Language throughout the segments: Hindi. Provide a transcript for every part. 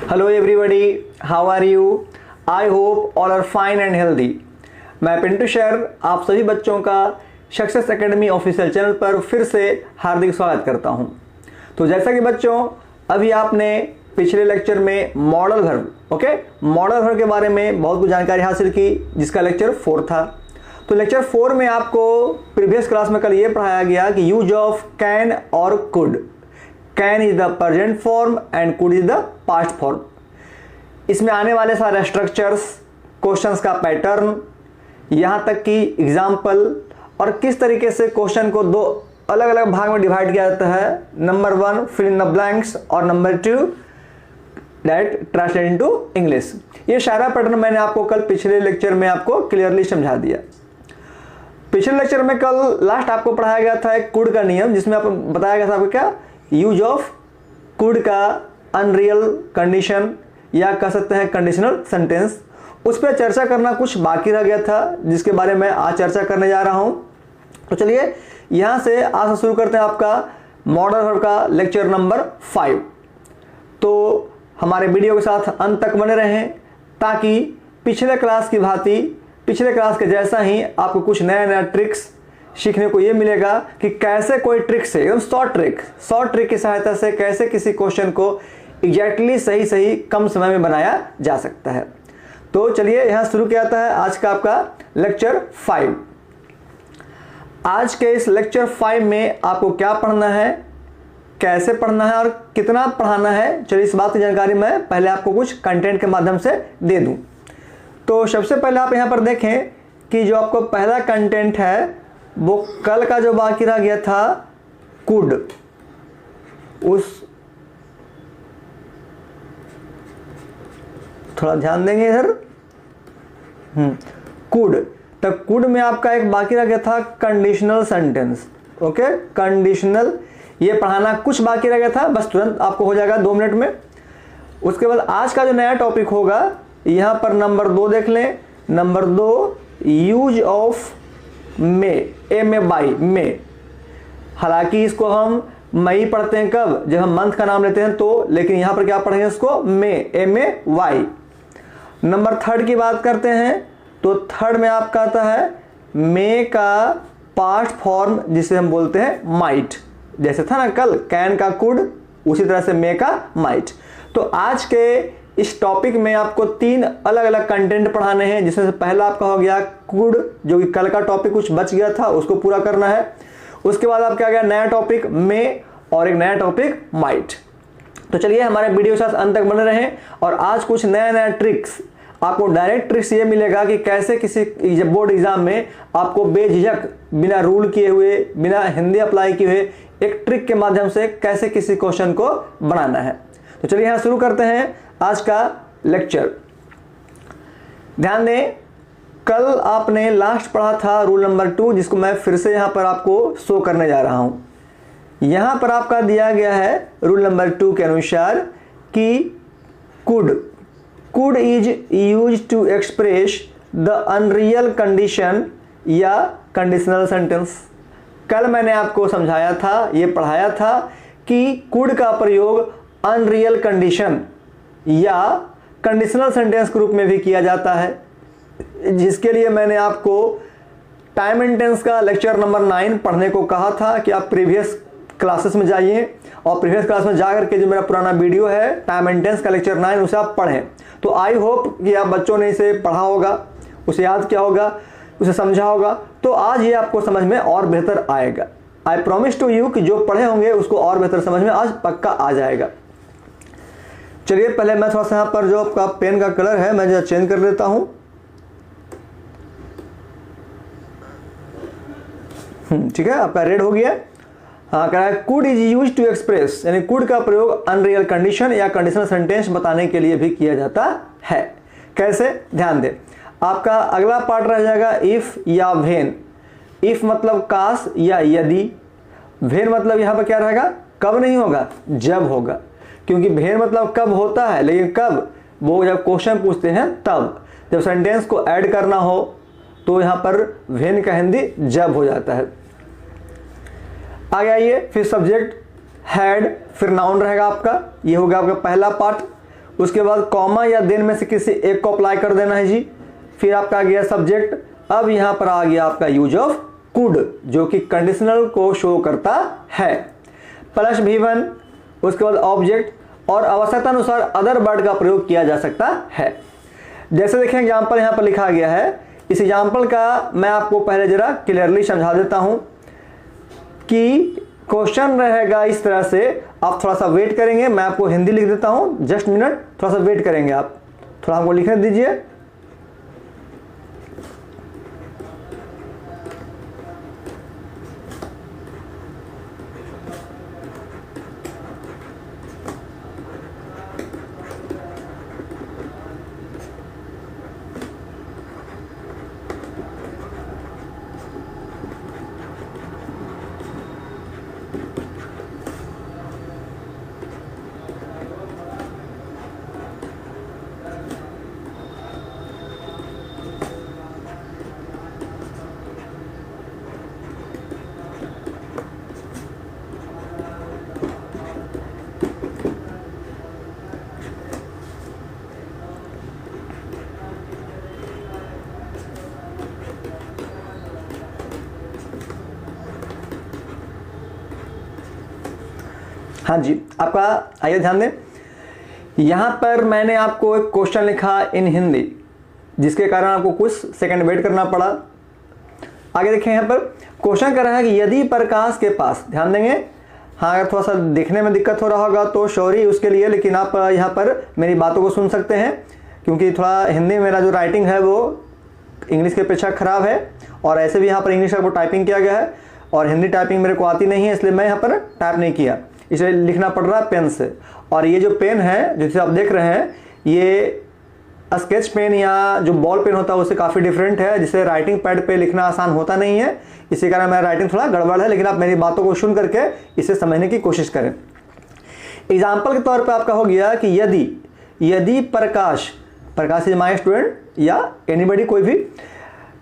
Hello everybody, how are you? I hope all are fine and healthy. मैं पिंटू शेर आप सभी बच्चों का सक्सेस एकेडमी ऑफिशियल चैनल पर फिर से हार्दिक स्वागत करता हूं। तो जैसा कि बच्चों अभी आपने पिछले लेक्चर में मॉडल वर्ब मॉडल वर्ब के बारे में बहुत कुछ जानकारी हासिल की, जिसका लेक्चर 4 था। तो लेक्चर 4 में आपको प्रीवियस क्लास में कल ये पढ़ाया गया कि यूज ऑफ कैन और could. Can is the present form and could is the past form. इसमें आने वाले सारे स्ट्रक्चर्स, क्वेश्चंस का पैटर्न, यहाँ तक कि एग्जाम्पल और किस तरीके से क्वेश्चन को दो अलग अलग भाग में डिवाइड किया जाता है। Number 1 fill in the blanks और number 2 that translate into English. ये सारा पैटर्न मैंने आपको कल पिछले लेक्चर में आपको क्लियरली समझा दिया। पिछले लेक्चर में कल लास्ट आपको पढ़ाया गया था एक कुड का नियम, जिसमें आपको बताया गया था आपको क्या यूज ऑफ कुड का अनरियल कंडीशन या कह सकते हैं कंडीशनल सेंटेंस। उस पर चर्चा करना कुछ बाकी रह गया था, जिसके बारे में आज चर्चा करने जा रहा हूं। तो चलिए यहां से आज शुरू करते हैं आपका मॉडल वर्ब का लेक्चर नंबर 5। तो हमारे वीडियो के साथ अंत तक बने रहें, ताकि पिछले क्लास की भांति पिछले क्लास के जैसा ही आपको कुछ नया नया ट्रिक्स सीखने को ये मिलेगा कि कैसे कोई ट्रिक से एकदम शॉर्ट ट्रिक की सहायता से कैसे किसी क्वेश्चन को एग्जैक्टली सही कम समय में बनाया जा सकता है। तो चलिए यहां शुरू किया जाता है आज का आपका लेक्चर 5। आज के इस लेक्चर 5 में आपको क्या पढ़ना है, कैसे पढ़ना है और कितना पढ़ाना है, चलिए इस बात की जानकारी मैं पहले आपको कुछ कंटेंट के माध्यम से दे दूं। तो सबसे पहले आप यहां पर देखें कि जो आपको पहला कंटेंट है वो कल का जो बाकी रह गया था कुड, उस थोड़ा ध्यान देंगे इधर। कुड, तो कुड में आपका एक बाकी रह गया था कंडीशनल सेंटेंस। ओके, कंडीशनल ये पढ़ाना कुछ बाकी रह गया था, बस तुरंत आपको हो जाएगा 2 मिनट में। उसके बाद आज का जो नया टॉपिक होगा यहां पर नंबर 2 देख लें। नंबर 2 यूज ऑफ मे, ए में बाई में। हालांकि इसको हम मई पढ़ते हैं कब, जब हम मंथ का नाम लेते हैं तो, लेकिन यहां पर क्या पढ़ेंगे इसको मे, ए में वाई। नंबर 3 की बात करते हैं तो 3 में आपका आता है मे का पास्ट फॉर्म, जिसे हम बोलते हैं माइट। जैसे था ना कल कैन का कुड, उसी तरह से मे का माइट। तो आज के इस टॉपिक में आपको 3 अलग अलग कंटेंट पढ़ाने हैं, जिसमें से पहला आपका हो गया कुड, जो कि कल का टॉपिक कुछ बच गया था, उसको पूरा करना है। उसके बाद आपका आ गया नया टॉपिक मे और एक नया टॉपिक माइट। तो चलिए हमारे वीडियो के साथ अंत तक बने रहें। और आज कुछ नया ट्रिक्स, आपको डायरेक्ट ट्रिक्स ये मिलेगा कि कैसे किसी बोर्ड एग्जाम में आपको बेझिझक, बिना रूल किए हुए, बिना हिंदी अप्लाई किए हुए एक ट्रिक के माध्यम से कैसे किसी क्वेश्चन को बनाना है। तो चलिए यहां शुरू करते हैं आज का लेक्चर। ध्यान दें, कल आपने लास्ट पढ़ा था रूल नंबर 2, जिसको मैं फिर से यहां पर आपको शो करने जा रहा हूं। यहां पर आपका दिया गया है रूल नंबर 2 के अनुसार कि could is use to express the unreal condition या कंडीशनल सेंटेंस। कल मैंने आपको समझाया था, ये पढ़ाया था कि कुड का प्रयोग अनरियल कंडीशन या कंडीशनल सेंटेंस के रूप में भी किया जाता है, जिसके लिए मैंने आपको टाइम एंड टेंस का लेक्चर नंबर 9 पढ़ने को कहा था कि आप प्रीवियस क्लासेस में जाइए और प्रीवियस क्लास में जाकर के जो मेरा पुराना वीडियो है टाइम एंड टेंस का लेक्चर 9, उसे आप पढ़ें। तो आई होप कि आप बच्चों ने इसे पढ़ा होगा, उसे याद किया होगा, उसे समझा होगा। तो आज ये आपको समझ में और बेहतर आएगा। आई प्रॉमिस टू यू कि जो पढ़े होंगे उसको और बेहतर समझ में आज पक्का आ जाएगा। चलिए पहले मैं थोड़ा सा यहाँ पर जो आपका पेन का कलर है मैं जो चेंज कर लेता हूँ। ठीक है, आपका रेड हो गया। हाँ, कह रहा है could is use to express, यानी कुड का प्रयोग अनरियल कंडीशन या कंडीशनल सेंटेंस बताने के लिए भी किया जाता है। कैसे, ध्यान दें। आपका अगला पार्ट रह जाएगा इफ या व्हेन। इफ मतलब काश या यदि, व्हेन मतलब यहां पर क्या रहेगा, कब नहीं होगा, जब होगा। क्योंकि व्हेन मतलब कब होता है, लेकिन कब, वो जब क्वेश्चन पूछते हैं तब, जब सेंटेंस को ऐड करना हो तो यहां पर व्हेन का हिंदी जब हो जाता है। आगे आइए, फिर सब्जेक्ट हैड, फिर नाउन रहेगा आपका, ये होगा आपका पहला पार्ट। उसके बाद कॉमा या देन में से किसी एक को अप्लाई कर देना है जी। फिर आपका आ गया सब्जेक्ट, अब यहां पर आ गया आपका यूज ऑफ कुड जो कि कंडीशनल को शो करता है, प्लस V1, उसके बाद ऑब्जेक्ट और आवश्यकता अनुसार अदर वर्ड का प्रयोग किया जा सकता है। जैसे देखें एग्जाम्पल यहां पर लिखा गया है, इस एग्जाम्पल का मैं आपको पहले जरा क्लियरली समझा देता हूं कि क्वेश्चन रहेगा इस तरह से। आप थोड़ा सा वेट करेंगे, मैं आपको हिंदी लिख देता हूं, जस्ट मिनट, थोड़ा सा वेट करेंगे आप, थोड़ा हमको लिखने दीजिए। हाँ जी, आपका आइए ध्यान दें, यहां पर मैंने आपको एक क्वेश्चन लिखा इन हिंदी, जिसके कारण आपको कुछ सेकंड वेट करना पड़ा। आगे देखें, यहां पर क्वेश्चन कर रहा है कि यदि प्रकाश के पास, ध्यान देंगे, हाँ अगर थोड़ा सा देखने में दिक्कत हो रहा होगा तो सॉरी उसके लिए, लेकिन आप यहाँ पर मेरी बातों को सुन सकते हैं, क्योंकि थोड़ा हिंदी में मेरा जो राइटिंग है वो इंग्लिश की अपेक्षा खराब है, और ऐसे भी यहाँ पर इंग्लिश का टाइपिंग किया गया है और हिंदी टाइपिंग मेरे को आती नहीं है, इसलिए मैं यहाँ पर टाइप नहीं किया, इसलिए लिखना पड़ रहा है पेन से। और ये जो पेन है जिसे आप देख रहे हैं, ये स्केच पेन या जो बॉल पेन होता है उससे काफ़ी डिफरेंट है, जिसे राइटिंग पैड पे लिखना आसान होता नहीं है, इसी कारण मेरा राइटिंग थोड़ा गड़बड़ है, लेकिन आप मेरी बातों को सुन करके इसे समझने की कोशिश करें। एग्जाम्पल के तौर पे आपका हो गया कि यदि प्रकाश इज माय स्टूडेंट या एनीबडी कोई भी,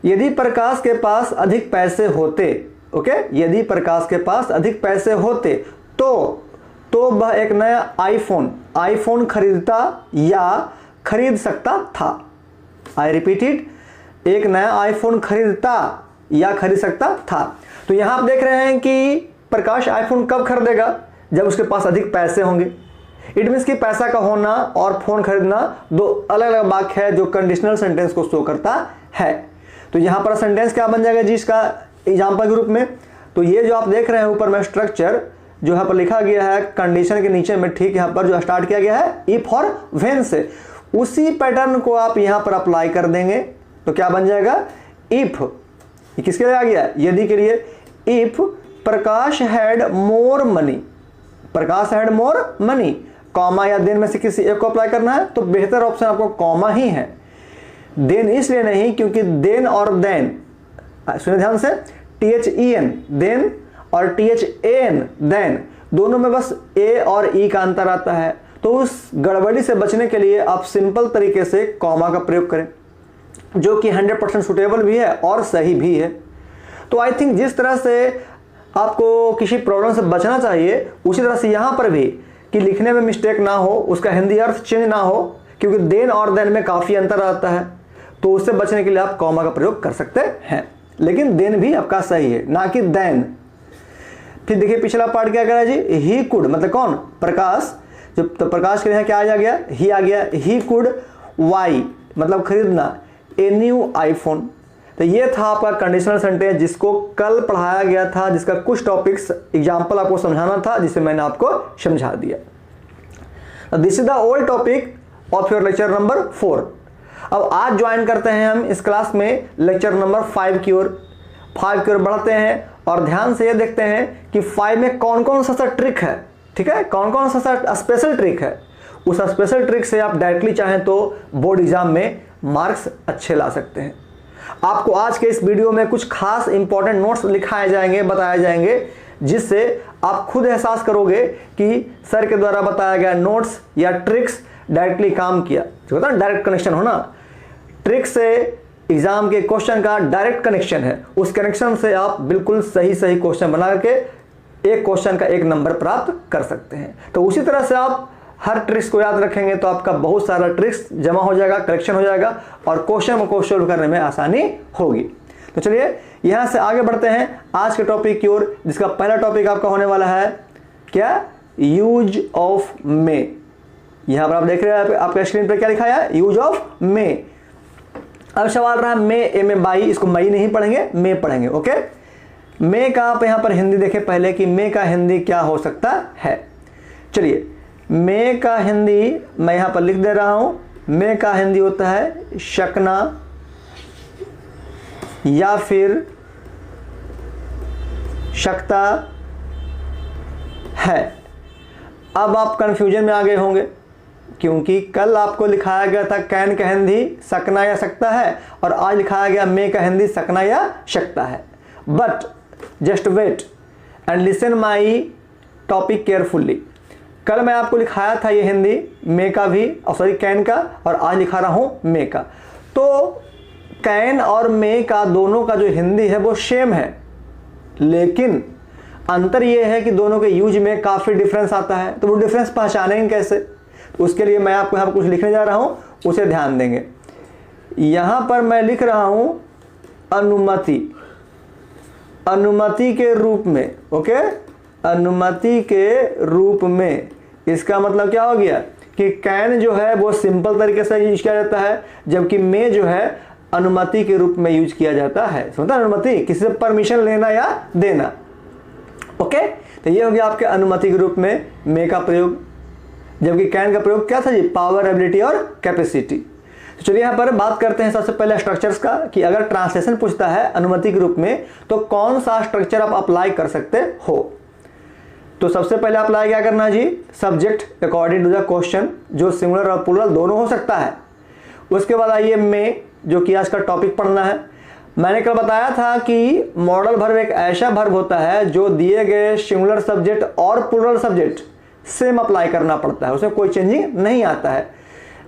यदि प्रकाश के पास अधिक पैसे होते, ओके, यदि प्रकाश के पास अधिक पैसे होते तो वह एक नया आईफोन खरीदता या खरीद सकता था। आई रिपीट इट, एक नया आईफोन खरीदता या खरीद सकता था। तो यहां आप देख रहे हैं कि प्रकाश आईफोन कब खरीदेगा, जब उसके पास अधिक पैसे होंगे। इट मीन्स कि पैसा का होना और फोन खरीदना दो अलग अलग वाक्य है जो कंडीशनल सेंटेंस को शो करता है। तो यहां पर सेंटेंस क्या बन जाएगा जी इसका एग्जाम्पल के रूप में। तो ये जो आप देख रहे हैं ऊपर में स्ट्रक्चर जो यहाँ पर लिखा गया है कंडीशन के नीचे में, ठीक यहाँ पर जो स्टार्ट किया गया है इफ और व्हेन से, उसी पैटर्न को आप यहाँ पर अप्लाई कर देंगे तो क्या बन जाएगा, इफ, किसके लिए आ गया, यदि के लिए, if Prakash had more money, comma या देन में से किसी एक को अप्लाई करना है, तो बेहतर ऑप्शन आपको कॉमा ही है। देन इसलिए नहीं क्योंकि देन और देन, सुनिए ध्यान से, THEN देन और THAN देन, दोनों में बस ए और ई का अंतर आता है। तो उस गड़बड़ी से बचने के लिए आप सिंपल तरीके से कॉमा का प्रयोग करें, जो कि 100% सुटेबल भी है और सही भी है। तो आई थिंक जिस तरह से आपको किसी प्रॉब्लम से बचना चाहिए, उसी तरह से यहाँ पर भी कि लिखने में मिस्टेक ना हो, उसका हिंदी अर्थ चेंज ना हो, क्योंकि देन और देन में काफ़ी अंतर आता है, तो उससे बचने के लिए आप कॉमा का प्रयोग कर सकते हैं। लेकिन देन भी आपका सही है, ना कि देन। फिर देखिए पिछला पार्ट क्या करा जी, ही कुड, मतलब कौन, प्रकाश, जो तो प्रकाश के लिए क्या आ गया, ही आ गया, ही कुड वाई मतलब खरीदना ए न्यू आईफोन। तो ये था आपका कंडीशनल सेंटेंस जिसको कल पढ़ाया गया था, जिसका कुछ टॉपिक्स एग्जाम्पल आपको समझाना था, जिसे मैंने आपको समझा दिया। This is the old topic of your lecture number 4। अब आज ज्वाइन करते हैं हम इस क्लास में लेक्चर नंबर 5 की ओर बढ़ते हैं, और ध्यान से ये देखते हैं कि 5 में कौन कौन सा ट्रिक है, ठीक है, कौन कौन सा स्पेशल ट्रिक है। उस स्पेशल ट्रिक से आप डायरेक्टली चाहें तो बोर्ड एग्जाम में मार्क्स अच्छे ला सकते हैं। आपको आज के इस वीडियो में कुछ खास इंपॉर्टेंट नोट्स लिखाए जाएंगे, बताए जाएंगे, जिससे आप खुद एहसास करोगे कि सर के द्वारा बताया गया नोट्स या ट्रिक्स डायरेक्टली काम किया। जो होता है डायरेक्ट कनेक्शन होना, ट्रिक से एग्जाम के क्वेश्चन का डायरेक्ट कनेक्शन है, उस कनेक्शन से आप बिल्कुल सही क्वेश्चन बना करके एक क्वेश्चन का 1 नंबर प्राप्त कर सकते हैं। तो उसी तरह से आप हर ट्रिक्स को याद रखेंगे तो आपका बहुत सारा ट्रिक्स जमा हो जाएगा, कलेक्शन हो जाएगा और क्वेश्चन को सॉल्व करने में आसानी होगी। तो चलिए यहां से आगे बढ़ते हैं आज के टॉपिक की ओर, जिसका पहला टॉपिक आपका होने वाला है क्या, यूज ऑफ मे। यहां पर आप देख रहे हैं आपका स्क्रीन पर क्या लिखा है, यूज ऑफ मे। अब सवाल रहा मे, ए में बाई, इसको मई नहीं पढ़ेंगे, मे पढ़ेंगे। ओके, मे का आप यहां पर हिंदी देखें पहले कि मे का हिंदी क्या हो सकता है। चलिए मे का हिंदी मैं यहां पर लिख दे रहा हूं। मे का हिंदी होता है शकना या फिर शकता है। अब आप कंफ्यूजन में आ गए होंगे क्योंकि कल आपको लिखाया गया था कैन का हिंदी सकना या सकता है और आज लिखाया गया मे का हिंदी सकना या शकता है। But just wait and listen my topic carefully. कल मैं आपको लिखाया था ये हिंदी मे का भी, और सॉरी कैन का, और आज लिखा रहा हूं मे का। तो कैन और मे का दोनों का जो हिंदी है वो सेम है, लेकिन अंतर यह है कि दोनों के यूज में काफ़ी डिफरेंस आता है। तो वो डिफरेंस पहचानेंगे कैसे, तो उसके लिए मैं आपको यहाँ पर कुछ लिखने जा रहा हूँ, उसे ध्यान देंगे। यहाँ पर मैं लिख रहा हूँ अनुमति, अनुमति के रूप में। ओके, अनुमति के रूप में, इसका मतलब क्या हो गया कि कैन जो है वो सिंपल तरीके से यूज किया जाता है, जबकि मे जो है अनुमति के रूप में यूज किया जाता है। समझता, अनुमति किसी से परमिशन लेना या देना। ओके, तो ये हो गया आपके अनुमति के रूप में मे का प्रयोग, जबकि कैन का प्रयोग क्या था जी, पावर, एबिलिटी और कैपेसिटी। तो चलिए यहाँ पर बात करते हैं सबसे पहले स्ट्रक्चर्स का, कि अगर ट्रांसलेशन पूछता है अनुमति के रूप में तो कौन सा स्ट्रक्चर आप अप्लाई कर सकते हो। तो सबसे पहले अप्लाई क्या करना जी, subject according to the question, जो सिंगुलर और प्लूरल दोनों हो सकता है। उसके बाद आइए मे, जो कि आज का टॉपिक पढ़ना है। मैंने कल बताया था कि मॉडल वर्ब एक ऐसा वर्ब होता है जो दिए गए सिंगुलर सब्जेक्ट और प्लूरल सब्जेक्ट सेम अप्लाई करना पड़ता है, उसमें कोई चेंजिंग नहीं आता है।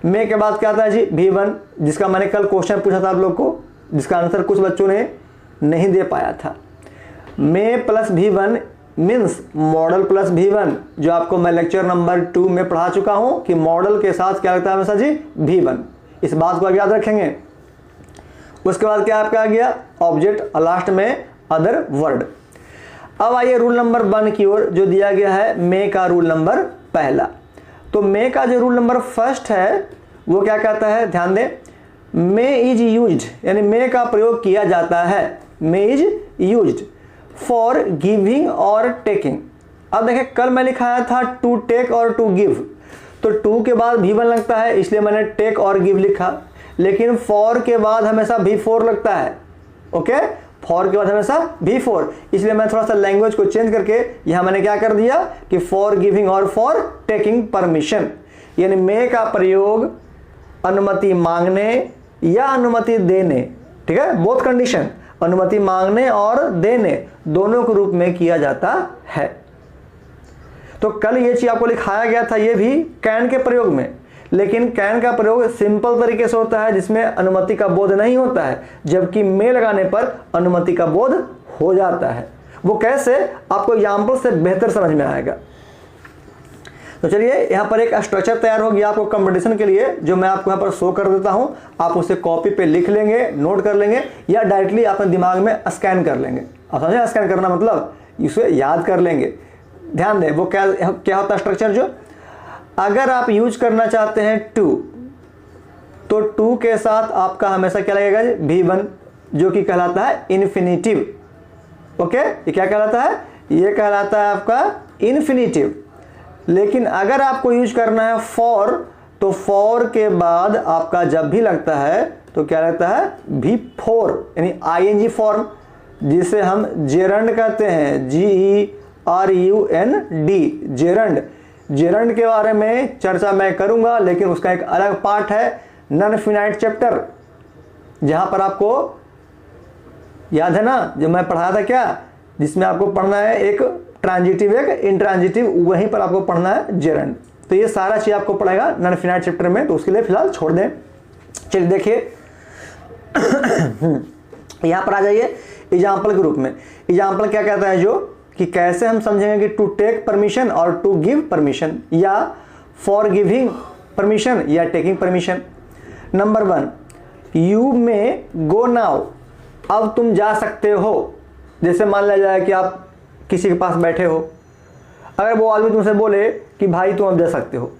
मे के बाद क्या आता है जी, V1, जिसका मैंने कल क्वेश्चन पूछा था आप लोग को, जिसका आंसर कुछ बच्चों ने नहीं दे पाया था। May plus V1 means modal plus V1, जो आपको मैं लेक्चर नंबर 2 में पढ़ा चुका हूं कि मॉडल के साथ क्या लगता है हमेशा जी, V1। इस बात को आप याद रखेंगे। उसके बाद क्या आपका आ गया, ऑब्जेक्ट, और लास्ट में अदर वर्ड। अब आइए रूल नंबर 1 की ओर, जो दिया गया है मे का रूल नंबर पहला। तो मे का जो रूल नंबर फर्स्ट है वो क्या कहता है, ध्यान दें, मे इज यूज्ड, यानी मे का प्रयोग किया जाता है, मे इज यूज्ड फॉर गिविंग और टेकिंग। अब देखिए कल मैं लिखाया था टू टेक और टू गिव, तो टू के बाद V1 लगता है, इसलिए मैंने टेक और गिव लिखा, लेकिन फॉर के बाद हमेशा V4 लगता है। ओके, फॉर के बाद हमेशा V4, इसलिए मैं थोड़ा सा लैंग्वेज को चेंज करके यहां मैंने क्या कर दिया कि फॉर गिविंग और फॉर टेकिंग परमिशन, यानी मे का प्रयोग अनुमति मांगने या अनुमति देने, ठीक है, बोथ कंडीशन, अनुमति मांगने और देने दोनों के रूप में किया जाता है। तो कल ये चीज आपको लिखाया गया था, ये भी कैन के प्रयोग में, लेकिन कैन का प्रयोग सिंपल तरीके से होता है जिसमें अनुमति का बोध नहीं होता है, जबकि मे लगाने पर अनुमति का बोध हो जाता है। वो कैसे, आपको एग्जाम्पल से बेहतर समझ में आएगा। तो चलिए यहाँ पर एक स्ट्रक्चर तैयार हो गया आपको कंपटीशन के लिए, जो मैं आपको यहाँ पर शो कर देता हूँ। आप उसे कॉपी पे लिख लेंगे, नोट कर लेंगे, या डायरेक्टली अपने दिमाग में स्कैन कर लेंगे। आप समझे स्कैन करना मतलब, इसे याद कर लेंगे। ध्यान दें वो क्या होता है स्ट्रक्चर, जो अगर आप यूज करना चाहते हैं टू, तो टू के साथ आपका हमेशा क्या लगेगा V1, जो कि कहलाता है इन्फिनिटिव। ओके, ये क्या कहलाता है, ये कहलाता है आपका इन्फिनिटिव। लेकिन अगर आपको यूज करना है फॉर, तो फॉर के बाद आपका जब भी लगता है तो क्या लगता है V4, यानी ING फॉर्म, जिसे हम जेरंड कहते हैं, GERUND, जेरंड। जेरंड के बारे में चर्चा मैं करूंगा, लेकिन उसका एक अलग पार्ट है, नॉन फिनाइट चैप्टर, जहां पर आपको याद है ना जो मैं पढ़ाया था क्या, जिसमें आपको पढ़ना है एक ट्रांजिटिव एक इंट्रांजिटिव, वहीं पर आपको पढ़ना है जेरंड। तो ये सारा चीज आपको पढ़ेगा नॉन फिनाइट चैप्टर में, तो उसके लिए फिलहाल छोड़ दें। चलिए देखिए यहां पर आ जाइए एग्जाम्पल के रूप में। एग्जाम्पल क्या कहता है, जो कि कैसे हम समझेंगे कि टू टेक परमिशन और टू गिव परमिशन, या फॉर गिविंग परमिशन या taking permission. Number 1, you may go now, अब तुम जा सकते हो। जैसे मान लिया जाए कि आप किसी के पास बैठे हो, अगर वो आदमी तुमसे बोले कि भाई तुम अब जा सकते हो,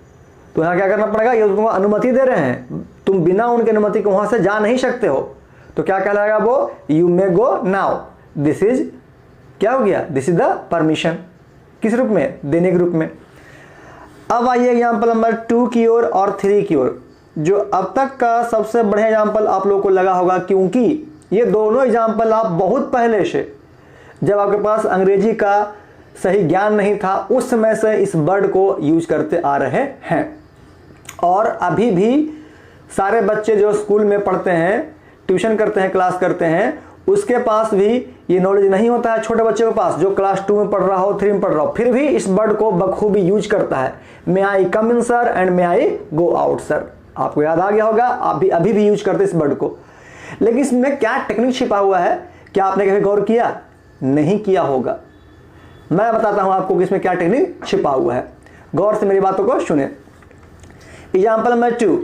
तो यहाँ क्या करना पड़ेगा, ये तुमको अनुमति दे रहे हैं, तुम बिना उनकी अनुमति के वहाँ से जा नहीं सकते हो, तो क्या कहलाएगा वो, you may go now. This is क्या हो गया, दिस इज द परमिशन। किस रूप में, देने के रूप में। अब आइए एग्जाम्पल नंबर 2 की ओर और 3 की ओर, जो अब तक का सबसे बढ़िया एग्जाम्पल आप लोगों को लगा होगा, क्योंकि ये दोनों एग्जाम्पल आप बहुत पहले से, जब आपके पास अंग्रेजी का सही ज्ञान नहीं था, उस समय से इस वर्ड को यूज करते आ रहे हैं। और अभी भी सारे बच्चे जो स्कूल में पढ़ते हैं, ट्यूशन करते हैं, क्लास करते हैं, उसके पास भी ये नॉलेज नहीं होता है। छोटे बच्चे के पास जो क्लास 2 में पढ़ रहा हो, 3 में पढ़ रहा हो, फिर भी इस वर्ड को बखूबी यूज करता है। May I come in sir and may I go out sir. आपको याद आ गया होगा, आप भी अभी भी यूज करते इस वर्ड को। लेकिन इसमें क्या टेक्निक छिपा हुआ है, क्या आपने कभी गौर किया? नहीं किया होगा। मैं बताता हूं आपको कि इसमें क्या टेक्निक छिपा हुआ है। गौर से मेरी बातों को सुने। एग्जाम्पल नंबर 2,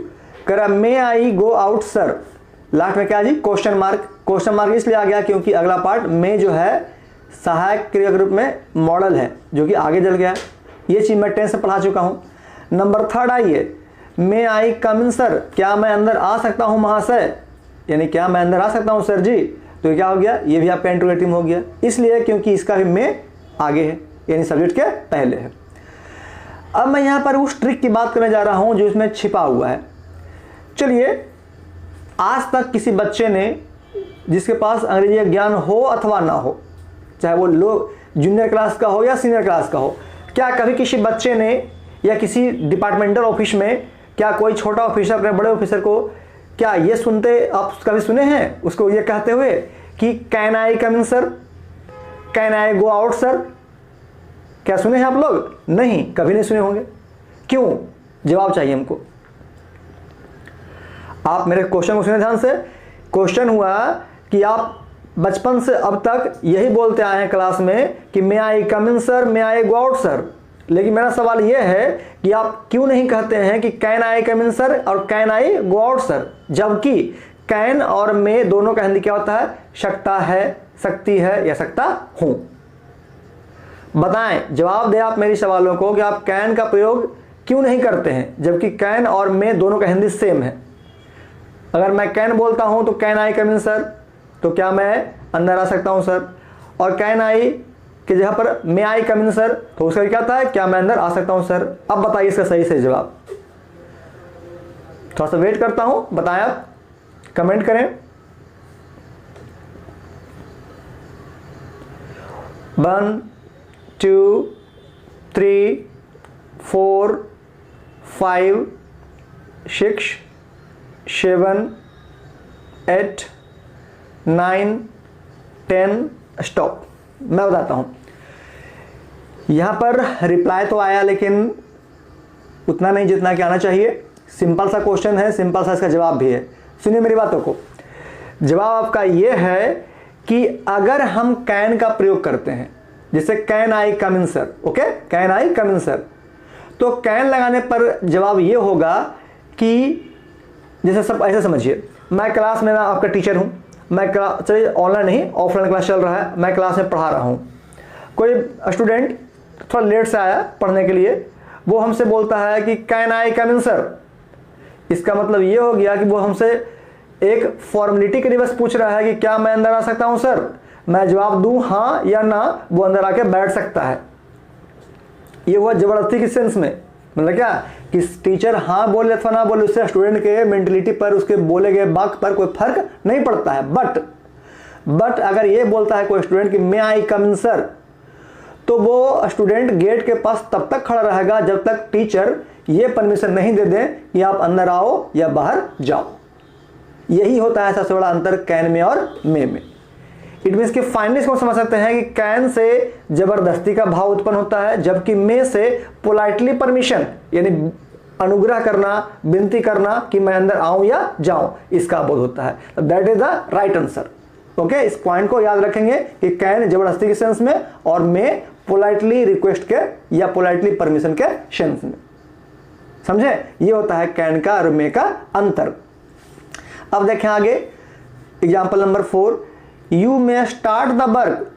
करा मे I go out sir, last में क्या जी, क्वेश्चन मार्क। क्वेश्चन मार्क इसलिए आ गया क्योंकि अगला पार्ट में जो है सहायक क्रिया के रूप में मॉडल है, जो कि आगे चल गया। ये चीज मैं 10 से पढ़ा चुका हूं। नंबर 3 आइए, मे आई कम इन सर, क्या मैं अंदर आ सकता हूं महाशय, यानी क्या मैं अंदर आ सकता हूं सर जी। तो क्या हो गया, ये भी आपका इंट्रोगेटिव हो गया, इसलिए क्योंकि इसका भी मे आगे है, यानी सब्जेक्ट के पहले है। अब मैं यहां पर उस ट्रिक की बात करने जा रहा हूं जो इसमें छिपा हुआ है। चलिए, आज तक किसी बच्चे ने, जिसके पास अंग्रेजी का ज्ञान हो अथवा ना हो, चाहे वो जूनियर क्लास का हो या सीनियर क्लास का हो, क्या कभी किसी बच्चे ने या किसी डिपार्टमेंटल ऑफिस में, क्या कोई छोटा ऑफिसर अपने बड़े ऑफिसर को क्या ये सुनते, आप कभी सुने हैं उसको ये कहते हुए कि can I come in sir, can I go out sir? क्या सुने हैं आप लोग? नहीं, कभी नहीं सुने होंगे। क्यों? जवाब चाहिए हमको। आप मेरे क्वेश्चन को सुने ध्यान से। क्वेश्चन हुआ कि आप बचपन से अब तक यही बोलते आए हैं क्लास में कि मे I come in sir, may I go out sir. लेकिन मेरा सवाल यह है कि आप क्यों नहीं कहते हैं कि can I come in sir और can I go out sir, जबकि कैन और मे दोनों का हिंदी क्या होता है? सकता है, सकती है या सकता हूं। बताएं, जवाब दें आप मेरी सवालों को कि आप कैन का प्रयोग क्यों नहीं करते हैं, जबकि कैन और मे दोनों का हिंदी सेम है। अगर मैं कैन बोलता हूं तो can I come in sir, तो क्या मैं अंदर आ सकता हूं सर? और कैन आई की जगह पर मे आई कम इन सर, तो उसका क्या था, क्या मैं अंदर आ सकता हूं सर? अब बताइए इसका सही सही जवाब। थोड़ा सा वेट करता हूं, बताएं आप, कमेंट करें। 1 2 3 4 5 6 7 8 9 10 स्टॉप। मैं बताता हूं, यहां पर रिप्लाई तो आया, लेकिन उतना नहीं जितना कि आना चाहिए। सिंपल सा क्वेश्चन है, सिंपल सा इसका जवाब भी है। सुनिए मेरी बातों को। जवाब आपका यह है कि अगर हम कैन का प्रयोग करते हैं, जैसे can I come in sir, okay, can I come in sir, तो कैन लगाने पर जवाब यह होगा कि जैसे सब ऐसे समझिए, मैं क्लास में, मैं आपका टीचर हूं, मैं चलिए ऑनलाइन नहीं ऑफलाइन क्लास चल रहा है, मैं क्लास में पढ़ा रहा हूं। कोई स्टूडेंट थोड़ा लेट से आया पढ़ने के लिए, वो हमसे बोलता है कि can I come in sir. इसका मतलब ये हो गया कि वो हमसे एक फॉर्मेलिटी के लिए बस पूछ रहा है कि क्या मैं अंदर आ सकता हूं सर। मैं जवाब दूं हाँ या ना, वो अंदर आके बैठ सकता है। ये हुआ जबरदस्ती की सेंस में, मतलब क्या कि टीचर हाँ बोले अथवा ना बोले, उससे स्टूडेंट के मेंटलिटी पर, उसके बोले गए वाक्य पर कोई फर्क नहीं पड़ता है। बट अगर ये बोलता है कोई स्टूडेंट कि मे आई कम इन सर, तो वो स्टूडेंट गेट के पास तब तक खड़ा रहेगा जब तक टीचर ये परमिशन नहीं दे दे कि आप अंदर आओ या बाहर जाओ। यही होता है सबसे बड़ा अंतर कैन में और मे में। इट मीन्स कि फाइनली इसको समझ सकते हैं कि कैन से जबरदस्ती का भाव उत्पन्न होता है, जबकि मे से पोलाइटली परमिशन, यानी अनुग्रह करना, विनती करना कि मैं अंदर आऊं या जाऊं, इसका बोध होता है। That is the right answer. Okay, इस पॉइंट को याद रखेंगे कि कैन जबरदस्ती के सेंस में और मे पोलाइटली रिक्वेस्ट के या पोलाइटली परमिशन के सेंस में। समझे? ये होता है कैन का और मे का अंतर। अब देखें आगे example number 4, you may start the work,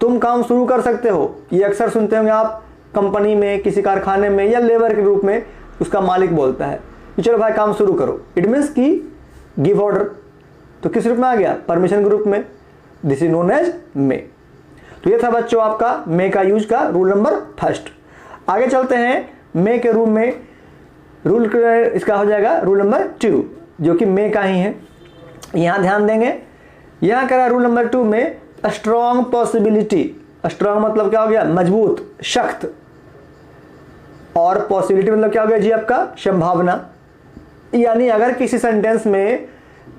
तुम काम शुरू कर सकते हो। ये अक्सर सुनते होंगे आप कंपनी में, किसी कारखाने में या लेबर के रूप में उसका मालिक बोलता है कि चलो भाई काम शुरू करो। इट मीन्स कि गिव ऑर्डर। तो किस रूप में आ गया? परमिशन के रूप में। This is known as may. तो ये था बच्चों आपका मे का यूज का रूल नंबर 1। आगे चलते हैं मे के रूल में। रूल इसका हो जाएगा रूल नंबर 2 जो कि मे का ही है। यहां ध्यान देंगे, यहां करा रूल नंबर 2 में स्ट्रॉन्ग पॉसिबिलिटी। स्ट्रॉन्ग मतलब क्या हो गया? मजबूत, सख्त। और पॉसिबिलिटी मतलब क्या हो गया जी? आपका संभावना। यानी अगर किसी सेंटेंस में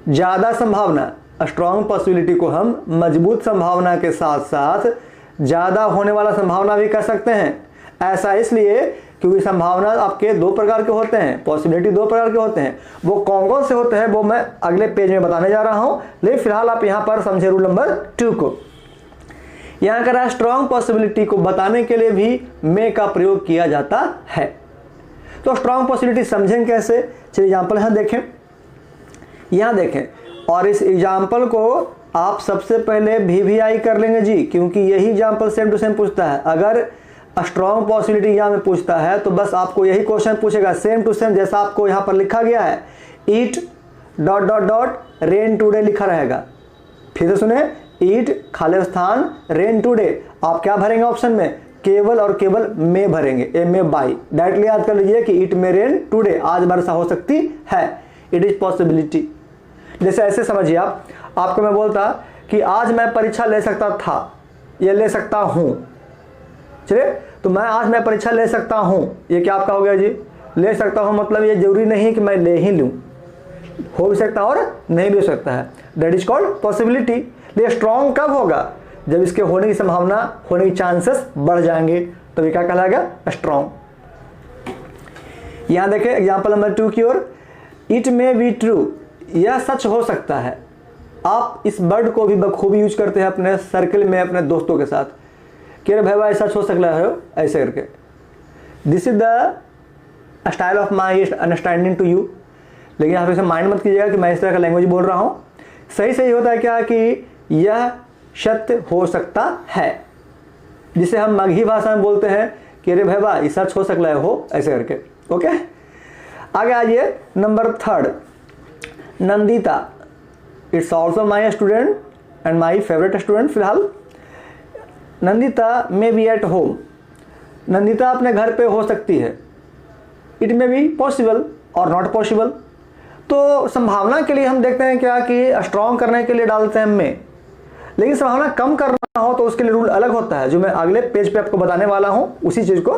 ज्यादा संभावना, स्ट्रॉन्ग पॉसिबिलिटी को हम मजबूत संभावना के साथ साथ ज्यादा होने वाला संभावना भी कह सकते हैं। ऐसा इसलिए क्योंकि संभावना आपके 2 प्रकार के होते हैं, पॉसिबिलिटी 2 प्रकार के होते हैं। वो कौन कौन से होते हैं वो मैं अगले पेज में बताने जा रहा हूं, लेकिन फिलहाल आप यहां पर समझे रूल नंबर 2 को। यहां करा स्ट्रॉन्ग पॉसिबिलिटी को बताने के लिए भी मे का प्रयोग किया जाता है। तो स्ट्रॉन्ग पॉसिबिलिटी समझें कैसे? चलिए एग्जाम्पल यहां देखें और इस एग्जाम्पल को आप सबसे पहले VVI कर लेंगे जी, क्योंकि यही एग्जाम्पल सेम टू सेम पूछता है। अगर स्ट्रॉन्ग पॉसिबिलिटी यहां में पूछता है तो बस आपको यही क्वेश्चन पूछेगा सेम टू सेम, जैसा आपको यहां पर लिखा गया है ईट ... रेन टुडे लिखा रहेगा। फिर से सुने, ईट खाली स्थान रेन टुडे, आप क्या भरेंगे ऑप्शन में? केवल और केवल मे भरेंगे, ए मे बाई। डायरेक्टली याद कर लीजिए कि इट मे रेन टुडे, आज वर्षा हो सकती है। It is possibility. जैसे ऐसे समझिए आपको मैं बोलता कि आज मैं परीक्षा ले सकता था या ले सकता हूं। चलिए, तो मैं परीक्षा ले सकता हूं, ये क्या आपका हो गया जी? ले सकता हूं मतलब ये जरूरी नहीं कि मैं ले ही लूं, हो भी सकता है और नहीं भी हो सकता है। That is called possibility. ये स्ट्रॉन्ग कब होगा? जब इसके होने की संभावना, होने की चांसेस बढ़ जाएंगे, तो ये क्या कहलाएगा? स्ट्रॉन्ग। यहां देखें एग्जांपल नंबर 2 की ओर, इट मे बी ट्रू, यह सच हो सकता है। आप इस वर्ड को भी बखूबी यूज करते हैं अपने सर्कल में, अपने दोस्तों के साथ कि अरे भाई सच हो सकता है, ऐसे करके। This is the style of my understanding to you. लेकिन आप इसे माइंड मत कीजिएगा कि मैं इस तरह का लैंग्वेज बोल रहा हूं। सही होता है क्या कि यह सत्य हो सकता है, जिसे हम मगही भाषा में बोलते हैं कि अरे भाई सच हो सकता है, हो ऐसे करके। ओके, आगे आइए number 3, Nandita. It's also my student and my favourite student. फिलहाल Nandita may be at home, Nandita अपने घर पे हो सकती है। इट मे बी पॉसिबल और नॉट पॉसिबल। तो संभावना के लिए हम देखते हैं क्या कि स्ट्रॉन्ग करने के लिए डालते हैं मे, लेकिन संभावना कम करना हो तो उसके लिए रूल अलग होता है, जो मैं अगले पेज पे आपको बताने वाला हूं उसी चीज को,